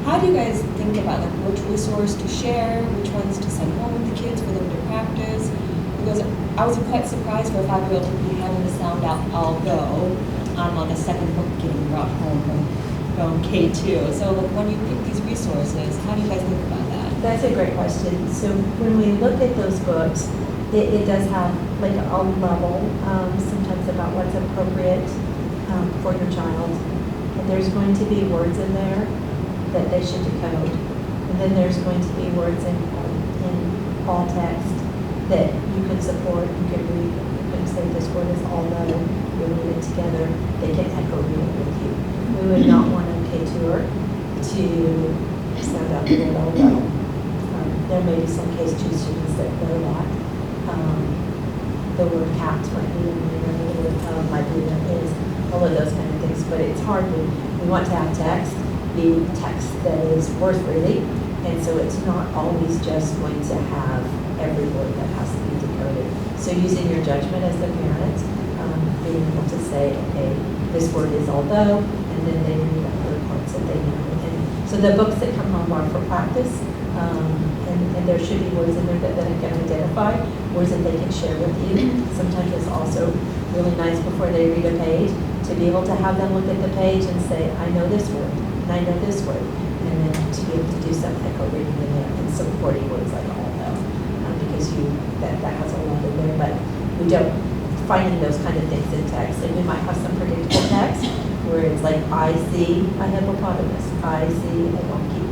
How do you guys think about like which resource to share, which ones to send home with the kids for them to practice? Because I was quite surprised for a 5-year-old to be having to sound out although on like a second book getting brought home from K2. So like when you pick these resources, how do you guys think about that? That's a great question. So when we look at those books, it does have like a level sometimes about what's appropriate for your child. And there's going to be words in there that they should decode. And then there's going to be words in all text that you can support, you can read. You can say this word is although, you read it together, they can echo read it with you. We would not want a K2er to sound out the word although. There may be some K2 students that know that. The word cat might be in there, the word might be there is, all of those kind of things, but it's hard. We want to have text, be text that is worth reading, and so it's not always just going to have every word that has to be decoded. So using your judgment as the parent, being able to say, okay, this word is although, and then they read other parts that they know. And so the books that come home are for practice, and there should be words in there that they can identify, words that they can share with you. Sometimes it's also really nice before they read a page to be able to have them look at the page and say, I know this word, and I know this word, and then to be able to do some echo reading in there and supporting words like although, because that has a lot in there, but we don't finding those kind of things in text, and we might have some predictable text where it's like, I see a hippopotamus, I see a monkey.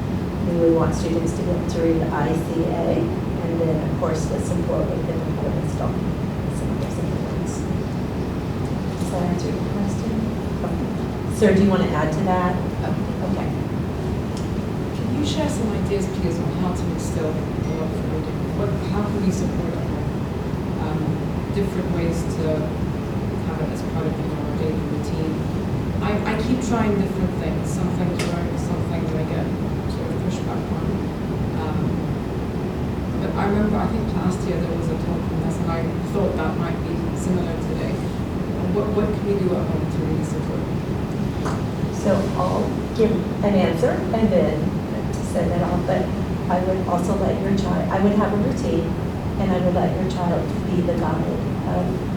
We would want students to be able to read ICA, and then of course the support with hippopotamus donkey, some of those other words. Does that answer your question? Okay. Sir, do you want to add to that? Okay. Can you share some ideas, please, on how to instill the love for reading? How can we support different ways to have it as part of our daily routine? I keep trying different things. Some things work, some things I get sort of pushback on. But I remember, I think last year there was a talk on this, and I thought that might be similar today. What can we do at home to really support? So I'll give an answer and then to send that off, but I would also let your child, I would have a routine, and I would let your child be the guide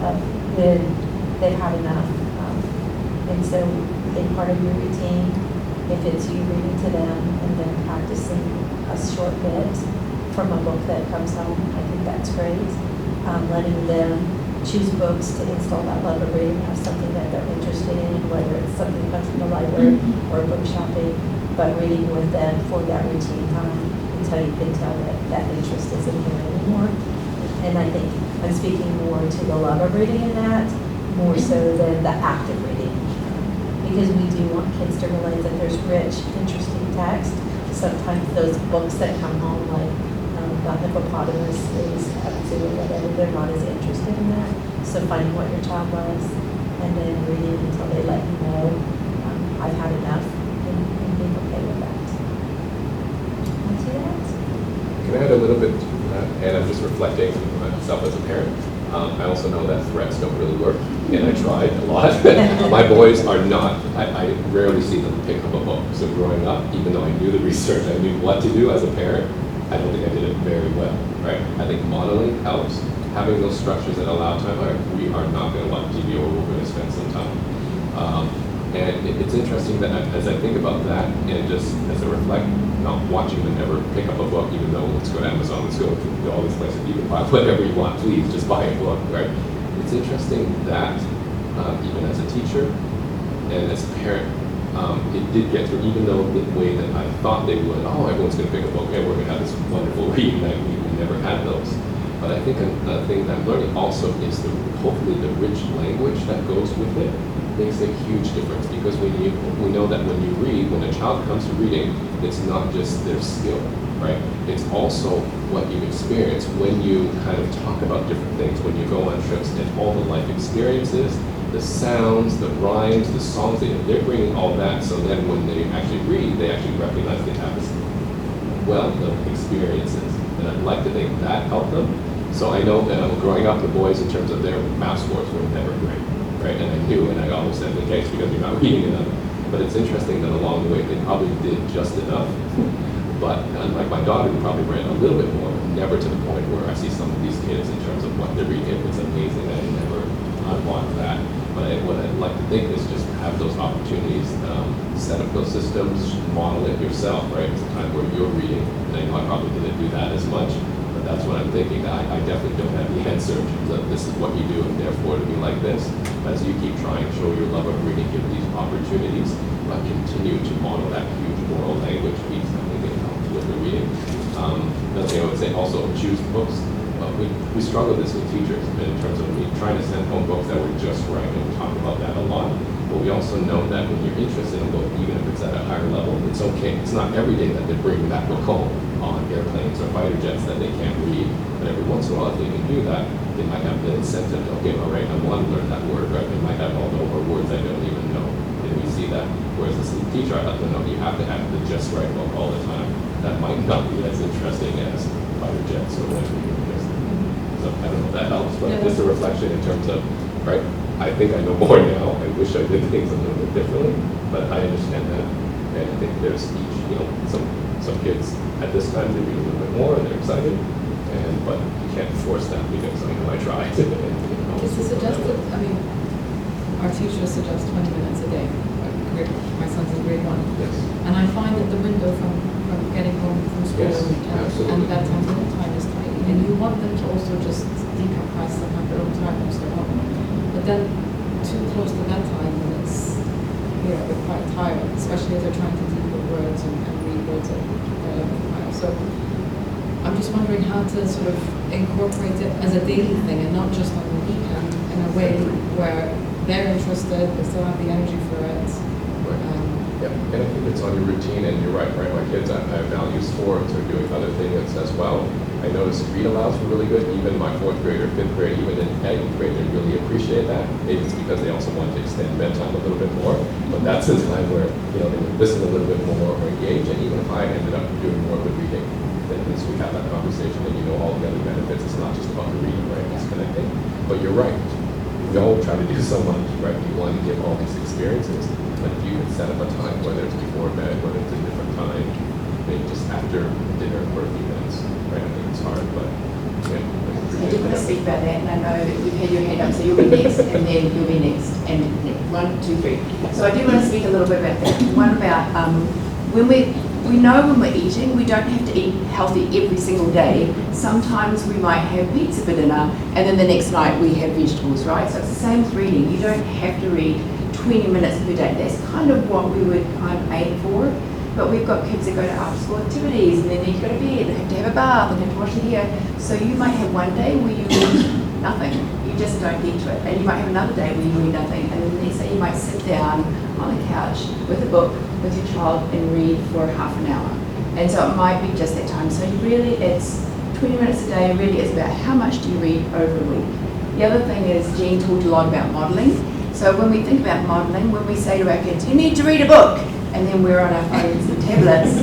of when they've had enough. And so in part of your routine, if it's you reading to them and then practicing a short bit from a book that comes home. I think that's great. Letting them choose books to install that love of reading, have something that they're interested in, whether it's something that comes from the library or book shopping, but reading with them for that routine time until you can tell that that interest isn't there anymore. And I think I'm speaking more to the love of reading in that, more so than the act of reading. Because we do want kids to realize that there's rich, interesting text. Sometimes those books that come home, like the hippopotamus is up to whatever, they're not as interested in that. So finding what your child loves and then reading until they let you know, I've had enough, and being okay with that. Want to see that? Can I add a little bit to that? And I'm just reflecting myself as a parent. I also know that threats don't really work, and I tried a lot. My boys are not, I rarely see them pick up a book. So growing up, even though I knew the research, I knew what to do as a parent, I don't think I did it very well, right? I think modeling helps. Having those structures that allow time, all right, we are not going to watch TV or we're going to spend some time. And it's interesting that as I think about that and just as I reflect, not watching them ever pick up a book, even though let's go to Amazon, let's go to all these places, you can buy whatever you want, please, just buy a book, right? It's interesting that even as a teacher and as a parent, it did get through, even though the way that I thought they would, oh, everyone's going to pick a book, and we're going to have this wonderful reading night, we never had those. But I think another thing that I'm learning also is hopefully the rich language that goes with it makes a huge difference, because we know that when you read, when a child comes to reading, it's not just their skill, right? It's also what you experience when you kind of talk about different things, when you go on trips and all the life experiences, the sounds, the rhymes, the songs, they're bringing all that, so then when they actually read, they actually recognize they have this wealth of experiences. And I'd like to think that helped them. So I know that growing up, the boys, in terms of their math scores, were never great, right? And I knew, and I always said, okay, it's because you're not reading enough. But it's interesting that along the way, they probably did just enough. But unlike my daughter, who probably read a little bit more, never to the point where I see some of these kids in terms of what they're reading. It's amazing that I never unlocked that. But what I'd like to think is just have those opportunities, set up those systems, model it yourself, right? It's a time where you're reading, and I know I probably didn't do that as much, but that's what I'm thinking. I definitely don't have the answer that this is what you do, and therefore to be like this. As you keep trying, show your love of reading, give these opportunities, but continue to model that huge moral language piece that we can help with the reading. Another thing I would say also, choose books. We struggle with this with teachers in terms of trying to send home books that were just right, and we talk about that a lot. But we also know that when you're interested in a book, even if it's at a higher level, it's okay. It's not every day that they bring that book home on airplanes or fighter jets that they can't read. But every once in a while, if they can do that, they might have the incentive to, okay, all right, I want to learn that word, right? They might have all the words I don't even know. And we see that. Whereas as a teacher, I let them know you have to have the just right book all the time. That might not be as interesting as fighter jets or whatever you're interested in. So I don't know if that helps, but just a reflection in terms of, right, I think I know more now. I wish I did things a little bit differently, but I understand that. And I think there's each, some kids at this time, they read a little bit more and they're excited, but you can't force that because I know I tried. Is it suggested, I mean, our teachers suggest 20 minutes a day. My son's in grade 1. Yes. And I find that the window from getting home from school Yes, and bedtime is tiny. And you want them to also just decompress and have their own time once they're home. But then too close to bedtime, and it's, they're quite tired, especially if they're trying to deal with words and read words at their level of time. So I'm just wondering how to sort of incorporate it as a daily thing and not just on the weekend in a way where they're interested, they still have the energy for it. Yeah, and I think it's on your routine, and you're right, my kids have value sports or doing other things as well. I noticed read alouds were really good, even my 4th grade or 5th grade, even in 8th grade, they really appreciate that. Maybe it's because they also want to extend bedtime a little bit more, but that's a time where, they would listen a little bit more or engage, and even if I ended up doing more with reading, then at least we have that conversation and all the other benefits. It's not just about the reading, right? It's connecting. But you're right. We all try to do so much, right? We want to give all these experiences. But if you can set up a time, whether it's before bed, whether it's a different time, maybe just after dinner for a few minutes, right? I think it's hard, but yeah. I did want to speak about that, and I know that you've had your hand up, so you'll be next, and then you'll be next, and 1, 2, 3. So I do want to speak a little bit about that. One about when we know when we're eating, we don't have to eat healthy every single day. Sometimes we might have pizza for dinner, and then the next night we have vegetables, right? So it's the same with reading. You don't have to read 20 minutes per day. That's kind of what we would kind of aim for. But we've got kids that go to after-school activities, and then they need to go to bed, they have to have a bath, and have to wash their hair. So you might have one day where you read nothing. You just don't get to it. And you might have another day where you read nothing. And then the next day you might sit down on the couch with a book with your child and read for half an hour. And so it might be just that time. So really it's 20 minutes a day really is about how much do you read over a week. The other thing is Jean talked a lot about modelling. So when we think about modelling, when we say to our kids, you need to read a book, and then we're on our phones and tablets,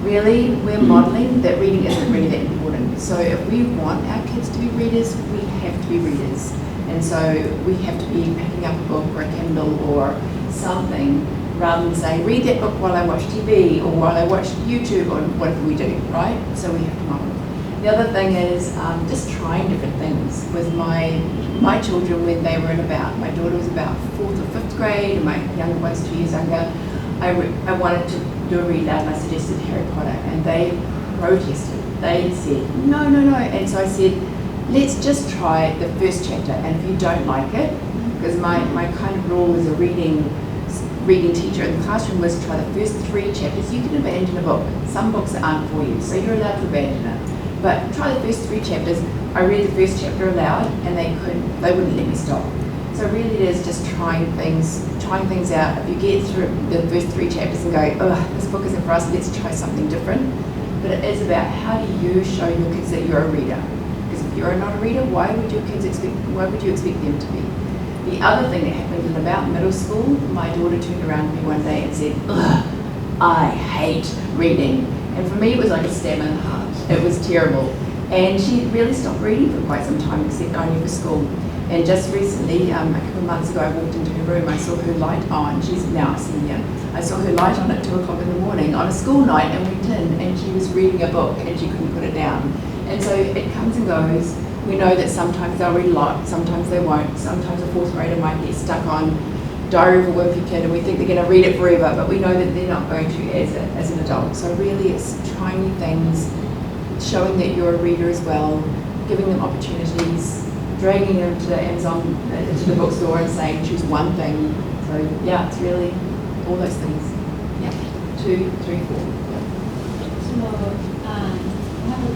really we're modelling that reading isn't really that important. So if we want our kids to be readers, we have to be readers. And so we have to be picking up a book or a Kindle or something rather than saying, read that book while I watch TV or while I watch YouTube or whatever we do, right? So we have to model. The other thing is just trying different things. With my children when they were in about, my daughter was about 4th or 5th grade and my younger one's 2 years younger, I wanted to do a read aloud and I suggested Harry Potter and they protested. They said, no. And so I said, let's just try the first chapter and if you don't like it, because my kind of rule as a reading teacher in the classroom was try the first 3 chapters. You can abandon a book. Some books aren't for you, so you're allowed to abandon it. But try the first 3 chapters. I read the first chapter aloud and they wouldn't let me stop. So really it is just trying things out. If you get through the first 3 chapters and go, oh, this book isn't for us, let's try something different. But it is about how do you show your kids that you're a reader? Because if you're not a reader, why would you expect them to be? The other thing that happened in about middle school, my daughter turned around to me one day and said, ugh, I hate reading. And for me it was like a stab in the heart. It was terrible. And she really stopped reading for quite some time, except only for school. And just recently, a couple of months ago, I walked into her room, I saw her light on. She's now a senior. I saw her light on at 2 o'clock in the morning on a school night and went in and she was reading a book and she couldn't put it down. And so it comes and goes. We know that sometimes they'll read a lot, sometimes they won't. Sometimes a 4th grader might get stuck on Diary of a Wimpy Kid and we think they're going to read it forever, but we know that they're not going to as an adult. So really it's trying new things, showing that you're a reader as well, giving them opportunities, dragging them to Amazon, to the bookstore and saying choose one thing. So yeah, it's really all those things. Yeah, 2, 3, 4. Yeah. So I have a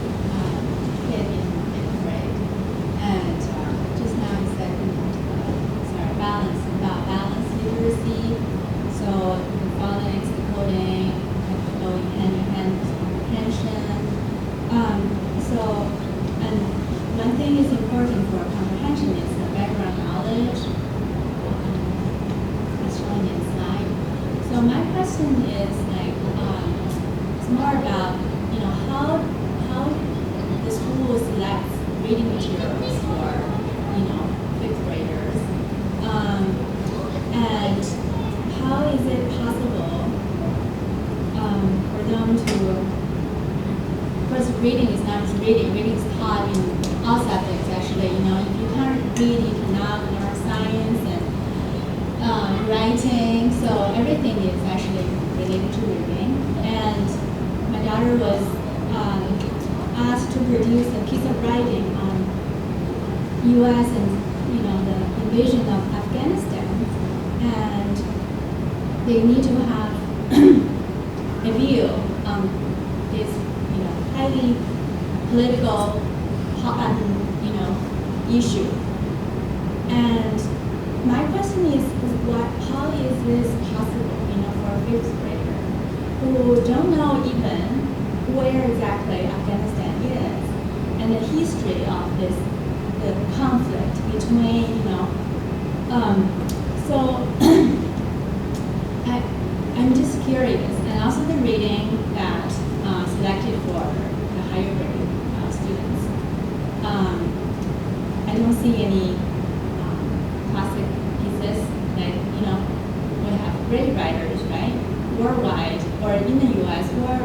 kid in 5th grade, and just now you said about balance literacy. So the phonics, the coding, going hand in hand with comprehension. And one thing is important for comprehension is the background knowledge, as shown in the slide. So my question is it's more about how the school selects reading materials for 5th graders, and how is it possible for them to. Because reading is not just reading is taught in all subjects actually. If you can't read, you cannot learn science and writing. So everything is actually related to reading. And my daughter was asked to produce a piece of writing on U.S. and the invasion of Afghanistan, and they need to have a view on this highly political issue. And my question is how is this possible for a 5th grader who don't know even where exactly Afghanistan is and the history of the conflict between so I'm just curious, and also the reading that selected for the higher grade students. I don't see any classic pieces like, we have great writers, right, worldwide, or in the US, or,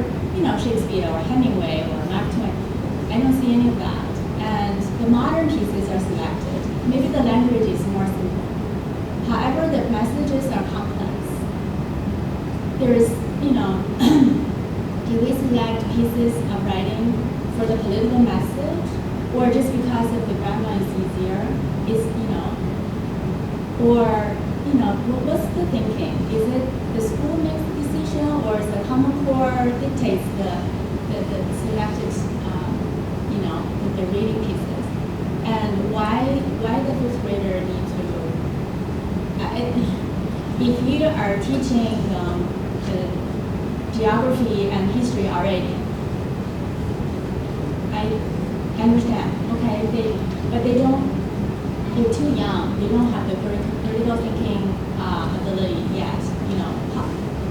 Shakespeare, or Hemingway, or Mark Twain. I don't see any of that. And the modern pieces are selected. Maybe the language is more simple. However, the messages are complex. There is, do we select pieces of writing for the political message, or just because of the grammar is easier? Or what's the thinking? Is it the school makes the decision, or is the Common Core dictates the selected, the reading pieces? And why the fifth grader need to? If you are teaching the geography and history already, I understand. Okay, but they don't. They're too young. They don't have the critical thinking ability yet.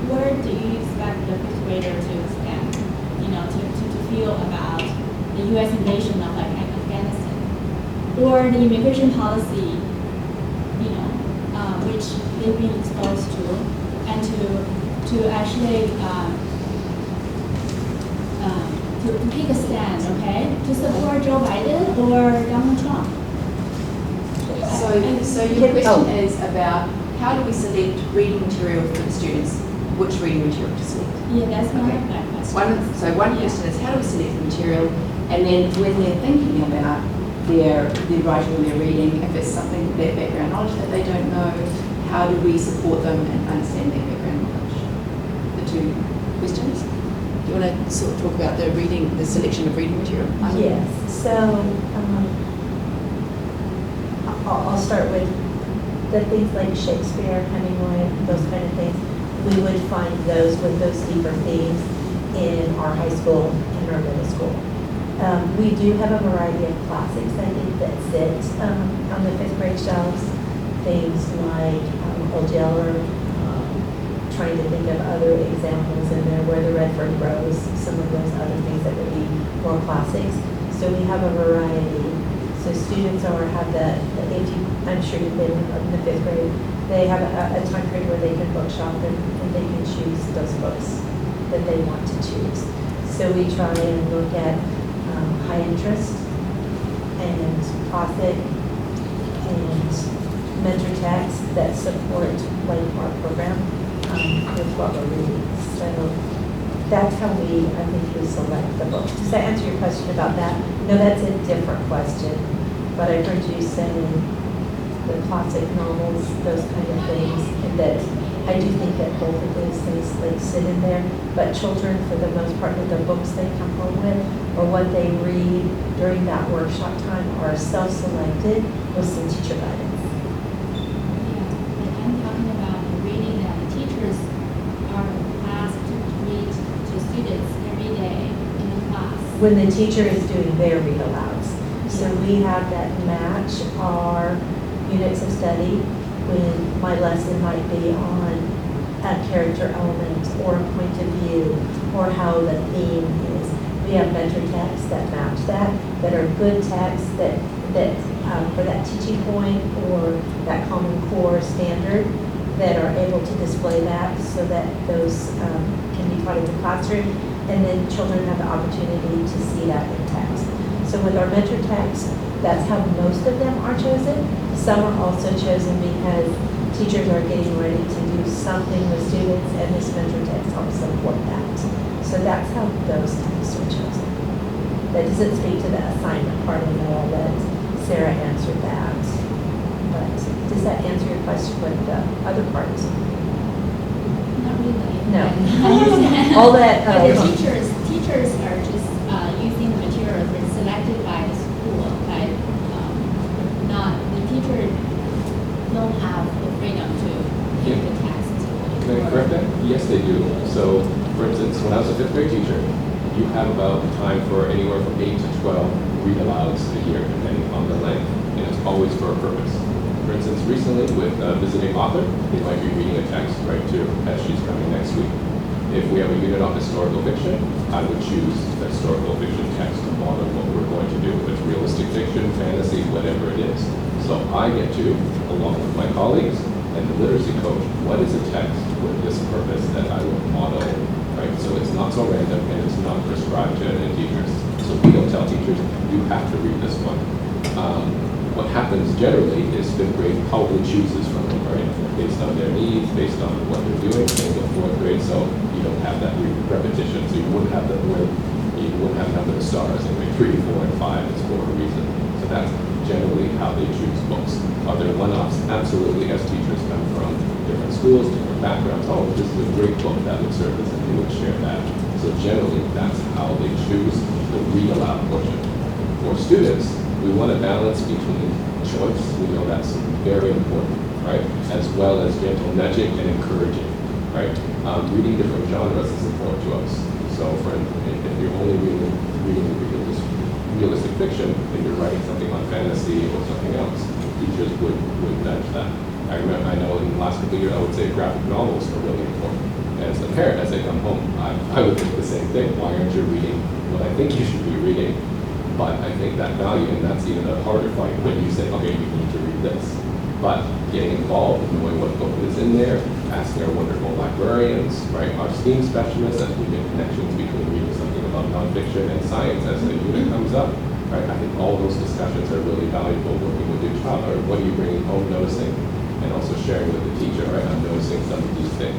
Where do you expect the fifth grader to expand? To feel about the U.S. invasion of Afghanistan, or the immigration policy, which they've been exposed to, and to actually to take a stand, okay, to support Joe Biden or Donald Trump. So your question is about how do we select reading material for the students? Which reading material to select? Yeah, that's my question. One question is how do we select the material, and then when they're thinking about their writing or their reading, if it's something that background knowledge that they don't know, how do we support them and understand their background knowledge? The two questions. Do you want to sort of talk about the reading, the selection of reading material? Yes. So I'll start with the things like Shakespeare, Hemingway, those kind of things. We would find those with those deeper themes in our high school and our middle school. We do have a variety of classics, I think, that sit on the fifth grade shelves. Things like Old Yeller, trying to think of other examples in there, Where the Redford Grows, some of those other things that would be more classics. So we have a variety. So students have I'm sure you've been in the fifth grade, they have a time period where they can bookshop and they can choose those books that they want to choose. So we try and look at high interest and classic and mentor texts that support like our program with what we're reading. So that's how I think we select the books. Does that answer your question about that? No, that's a different question. But I heard you say the classic novels, those kind of things, and that I do think that both of those things like sit in there. But children, for the most part, with the books they come home with or what they read during that workshop time are self-selected with some teacher guidance. Yeah, I'm talking about the reading that the teachers are asked to read to students every day in the class. When the teacher is doing their read alouds. So we have that match our units of study when my lesson might be on a character element or a point of view or how the theme is. We have mentor texts that match that are good texts that for that teaching point or that Common Core standard that are able to display that so that those can be taught in the classroom, and then children have the opportunity to see that in text. So with our mentor texts, that's how most of them are chosen. Some are also chosen because teachers are getting ready to do something with students, and this mentor text helps support that. So that's how those texts are chosen. That doesn't speak to the assignment part of it all, that Sarah answered that. But does that answer your question with the other parts? Not really. No. I understand. All that. But the teachers are just using the material that's selected by the school, right? Not the teacher don't have the freedom to give the text. Can I correct that? Yes, they do. So, for instance, when I was a fifth grade teacher, you have about time for anywhere from 8 to 12 read alouds a year, depending on the length, and it's always for a purpose. For instance, recently with a visiting author, they might be reading a text right to as she's coming next week. If we have a unit on historical fiction, I would choose the historical fiction text to model what we're going to do. If it's realistic fiction, fantasy, whatever it is. So I get to, along with my colleagues and the literacy coach, what is a text with this purpose that I will model, right? So it's not so random and it's not prescribed to any teachers. So we don't tell teachers, you have to read this one. What happens generally is fifth grade probably chooses from them, right? based on their needs, based on what they're doing, same with fourth grade, so you don't have that repetition, so you wouldn't have that where you wouldn't have number of stars in grade 3, 4, and 5, it's for a reason. So that's generally how they choose books. Are there one-offs? Absolutely, as teachers come from different schools, different backgrounds, oh, this is a great book that would serve this, and they would share that. So generally, that's how they choose the read aloud portion. For students, we want a balance between choice, we know that's very important, right? As well as gentle nudging and encouraging, right? Reading different genres is important to us. So for if you're only reading realistic fiction, and you're writing something on fantasy or something else, teachers would nudge that. I know in the last couple of years, I would say graphic novels are really important. As a parent, as I come home, I would think the same thing. Why aren't you reading what I think you should be reading? But I think that value, and that's even a harder fight when you say, okay, you need to read this. But getting involved and knowing what book is in there, asking our wonderful librarians, right, our STEAM specialists, as we make connections between reading something about nonfiction and science as the unit comes up, right? I think all those discussions are really valuable working with your child, or what are you bringing home, noticing, and also sharing with the teacher, right? I'm noticing some of these things.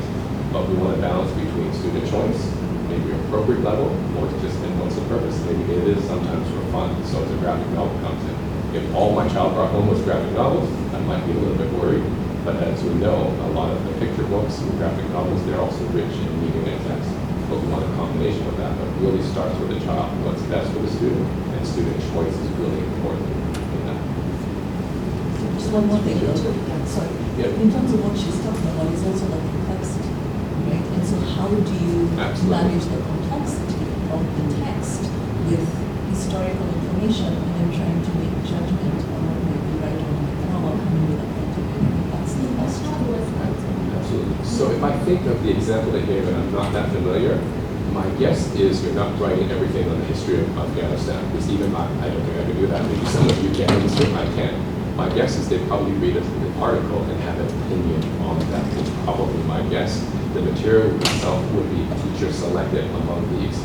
But we want to balance between student choice, maybe appropriate level, or just in what's the purpose. Maybe it is sometimes for fun, so it's a graphic novel comes in. If all my child brought home was graphic novels, I might be a little bit worried. But as we know, a lot of the picture books and graphic novels, they're also rich in meaning and text. But we want a combination of that. But it really starts with the child, what's best for the student, and student choice is really important in that. Just one more thing, sorry. Yeah. In terms of what she's talking about, is also the complexity, right? And so how do you manage the complexity of the text with historical information and then trying to make judgment on what might be right or wrong coming with a point of view? That's the question. Absolutely. So if I think of the example they gave, and I'm not that familiar, my guess is you're not writing everything on the history of Afghanistan. Because even I don't think I can do that. Maybe some of you can, I can. My guess is they probably read an article and have an opinion on that. It's probably my guess. The material itself would be teacher selected among these.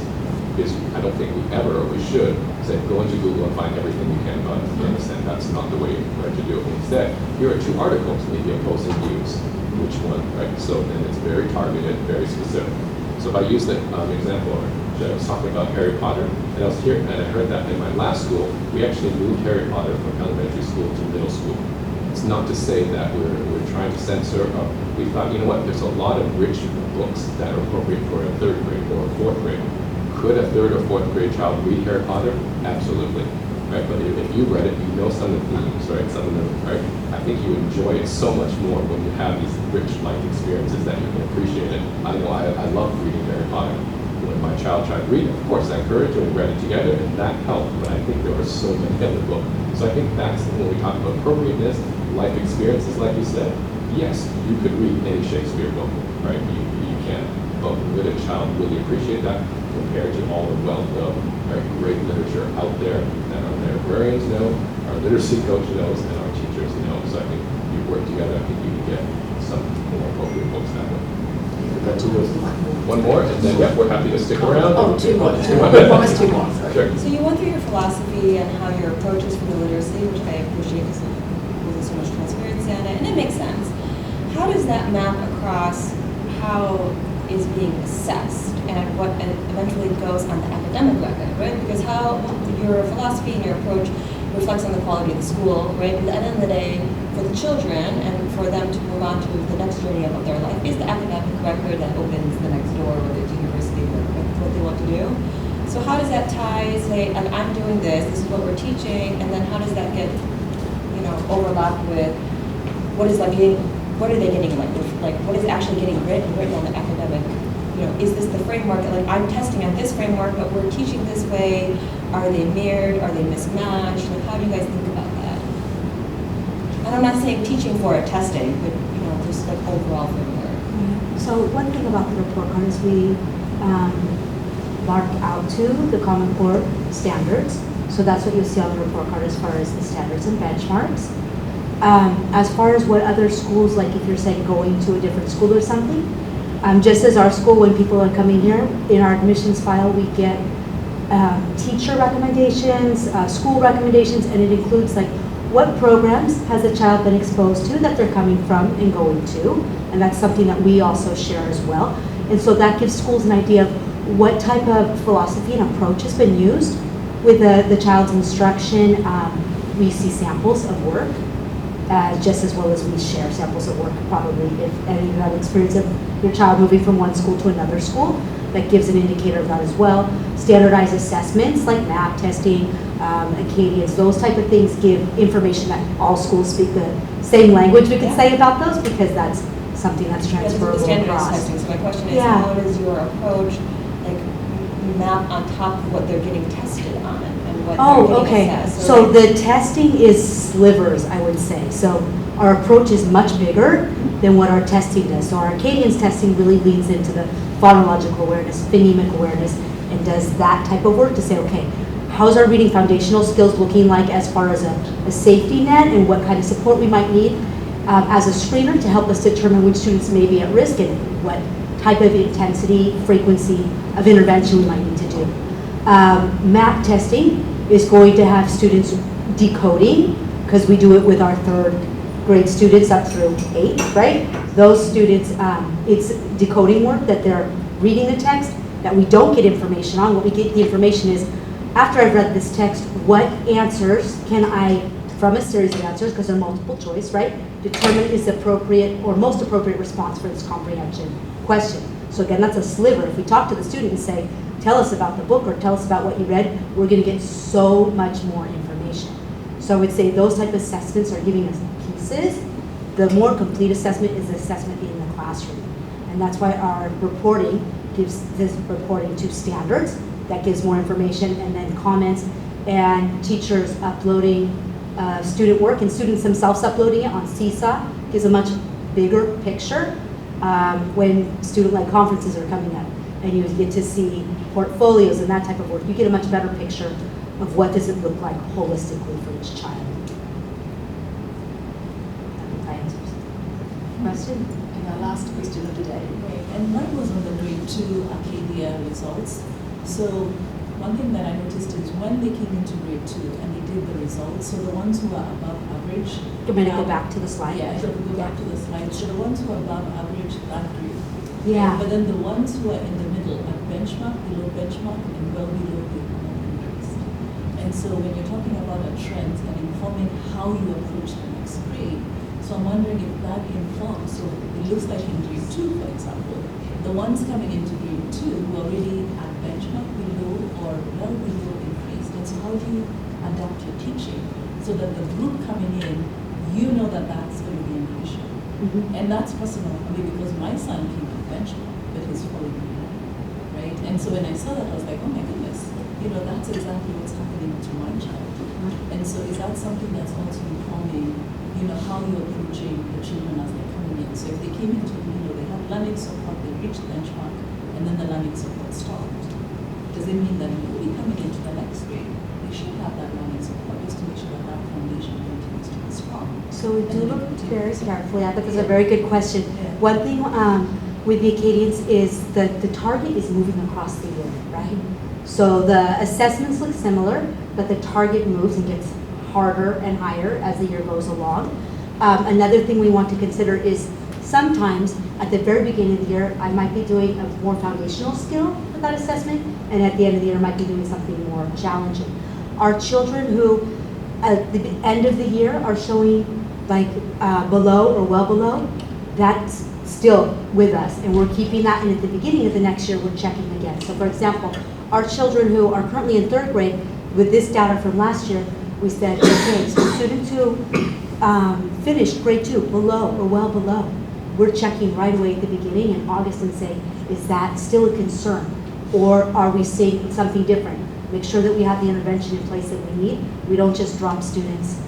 Because I don't think we ever, or we should, say go into Google and find everything you can about Afghanistan. That's not the way to do it. Instead, here are 2 articles, maybe opposing views. Which one, right? So then it's very targeted, very specific. So if I use the example, I was talking about Harry Potter, and I was here, and I heard that in my last school, we actually moved Harry Potter from elementary school to middle school. It's not to say that we're trying to censor. We thought, you know what? There's a lot of rich books that are appropriate for a 3rd grade or a 4th grade. Could a 3rd or 4th grade child read Harry Potter? Absolutely. Right? But if you read it, you know some of the themes, right? Some of them, right? I think you enjoy it so much more when you have these rich life experiences that you can appreciate it. I know I love reading Harry Potter. When my child tried to read it, of course I encouraged her and read it together, and that helped. But I think there were so many other books. So I think that's when we talk about appropriateness, life experiences, like you said. Yes, you could read any Shakespeare book, right? You can. But would a child really appreciate that compared to all the wealth of great literature out there that our librarians know, our literacy coach knows, and our teachers know? So I think you work together, I think you can get some more appropriate books that way. One more, and then we're happy to stick around. Oh, 2 more. Promise 2 more. Sure. So you went through your philosophy and how your approach is for the literacy, which I appreciate because there's so much transparency on it, and it makes sense. How does that map across how is being assessed and what eventually goes on the academic record, right? Because how your philosophy and your approach reflects on the quality of the school, right? But at the end of the day, for the children and for them to move on to the next journey of their life is the academic record that opens the next door, whether it's university or what they want to do. So how does that tie, say, I'm doing this is what we're teaching, and then how does that get, overlapped with what is what are they getting, like what is actually getting written on the academic, is this the framework, like I'm testing on this framework, but we're teaching this way, are they mirrored, are they mismatched, like how do you guys think about that? And I'm not saying teaching for it, testing, but, just like overall framework. So one thing about the report card is we mark out to the Common Core standards. So that's what you'll see on the report card as far as the standards and benchmarks. As far as what other schools, like if you're saying going to a different school or something, just as our school, when people are coming here, in our admissions file, we get teacher recommendations, school recommendations, and it includes like what programs has a child been exposed to that they're coming from and going to, and that's something that we also share as well. And so that gives schools an idea of what type of philosophy and approach has been used with the child's instruction. We see samples of work, just as well as we share samples of work. Probably if any of you have experience of your child moving from one school to another school, that gives an indicator of that as well. Standardized assessments like MAP testing, Acadians, those type of things give information that all schools speak the same language, we could say, about those, because that's something that's transferable Standardized across. testing, so my question is, Yeah. how does your approach, like, map on top of what they're getting tested on and what Oh, they're okay. getting assessed? So like- the testing is slivers, I would say. So our approach is much bigger than what our testing does. So our Acadians testing really leans into the phonological awareness, phonemic awareness, and does that type of work to say, okay, how's our reading foundational skills looking like as far as a safety net, and what kind of support we might need as a screener to help us determine which students may be at risk and what type of intensity, frequency of intervention we might need to do. MAP testing is going to have students decoding, because we do it with our third grade students up through 8, right? Those students, it's decoding work that they're reading the text that we don't get information on. What we get the information is, after I've read this text, what answers can I, from a series of answers, because they're multiple choice, right, determine is the appropriate or most appropriate response for this comprehension question. So again, that's a sliver. If we talk to the student and say, tell us about the book or tell us about what you read, we're going to get so much more information. So I would say those type of assessments are giving us pieces. The more complete assessment is the assessment in the classroom. And that's why our reporting gives this reporting to standards. That gives more information, and then comments and teachers uploading student work and students themselves uploading it on Seesaw gives a much bigger picture when student-led conferences are coming up and you get to see portfolios and that type of work. You get a much better picture of what does it look like holistically for each child. I hope that answers. Question? And our last question of the day. Right. And mine was on the grade 2 Acadia results. So one thing that I noticed is when they came into grade 2 and they did the results, so the ones who are above average. I'm going to go back to the slide. Yeah, so go back to the slide. So the ones who are above average, that grade. Yeah. But then the ones who are in the middle, at benchmark, below benchmark, and well below, they have not increased. And so when you're talking about a trend and informing how you approach the next grade, so I'm wondering if that informs, so it looks like in grade 2, for example, the ones coming into grade 2 who are already at benchmark, below, or well below increased. And so how do you adapt your teaching so that the group coming in, you know that that's going to be an issue? Mm-hmm. And that's personal for me because my son came to benchmark, but he's falling behind, right? And so when I saw that, I was like, oh my goodness, that's exactly what's happening to my child. And so is that something that's also informing, how you're approaching the children as they're coming in? So if they came into, they have learning support, they reached benchmark, and then the learning support stopped. Does it mean that maybe coming into the next grade, they should have that learning support just to make sure that that foundation continues to be strong? So we do look very carefully at that. That's a very good question. Yeah. One thing with the Acadians is that the target is moving across the year, right? So the assessments look similar, but the target moves and gets harder and higher as the year goes along. Another thing we want to consider is sometimes at the very beginning of the year, I might be doing a more foundational skill with that assessment, and at the end of the year, I might be doing something more challenging. Our children who at the end of the year are showing like below or well below, that's still with us, and we're keeping that, and at the beginning of the next year, we're checking again. So for example, our children who are currently in 3rd grade, with this data from last year, we said, okay, so students who finished grade 2 below or well below, we're checking right away at the beginning in August and say, is that still a concern? Or are we seeing something different? Make sure that we have the intervention in place that we need. We don't just drop students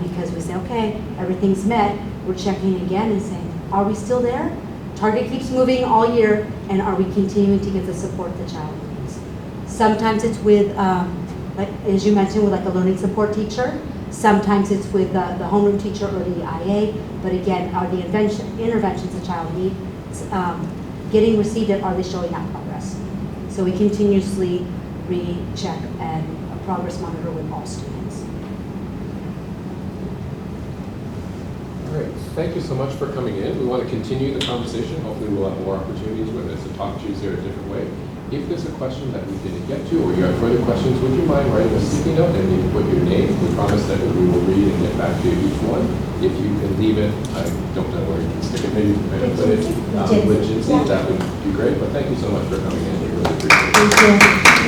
because we say, okay, everything's met. We're checking again and saying, are we still there? Target keeps moving all year, and are we continuing to get the support the child needs? Sometimes it's with, like, as you mentioned, with like a learning support teacher. Sometimes it's with the homeroom teacher or the IA. But again, are the interventions the child needs getting received, and are they showing that progress? So we continuously recheck and progress monitor with all students. thank you so much for coming in. We want to continue the conversation. Hopefully we'll have more opportunities with us to talk to you here a different way. If there's a question that we didn't get to or you have further questions, would you mind writing a sticky note and you put your name? We promise that we will read and get back to each one. If you can leave it, I don't know where you can stick it, maybe put it with Jinsey, that would be great. But thank you so much for coming in. We really appreciate it. Thank you.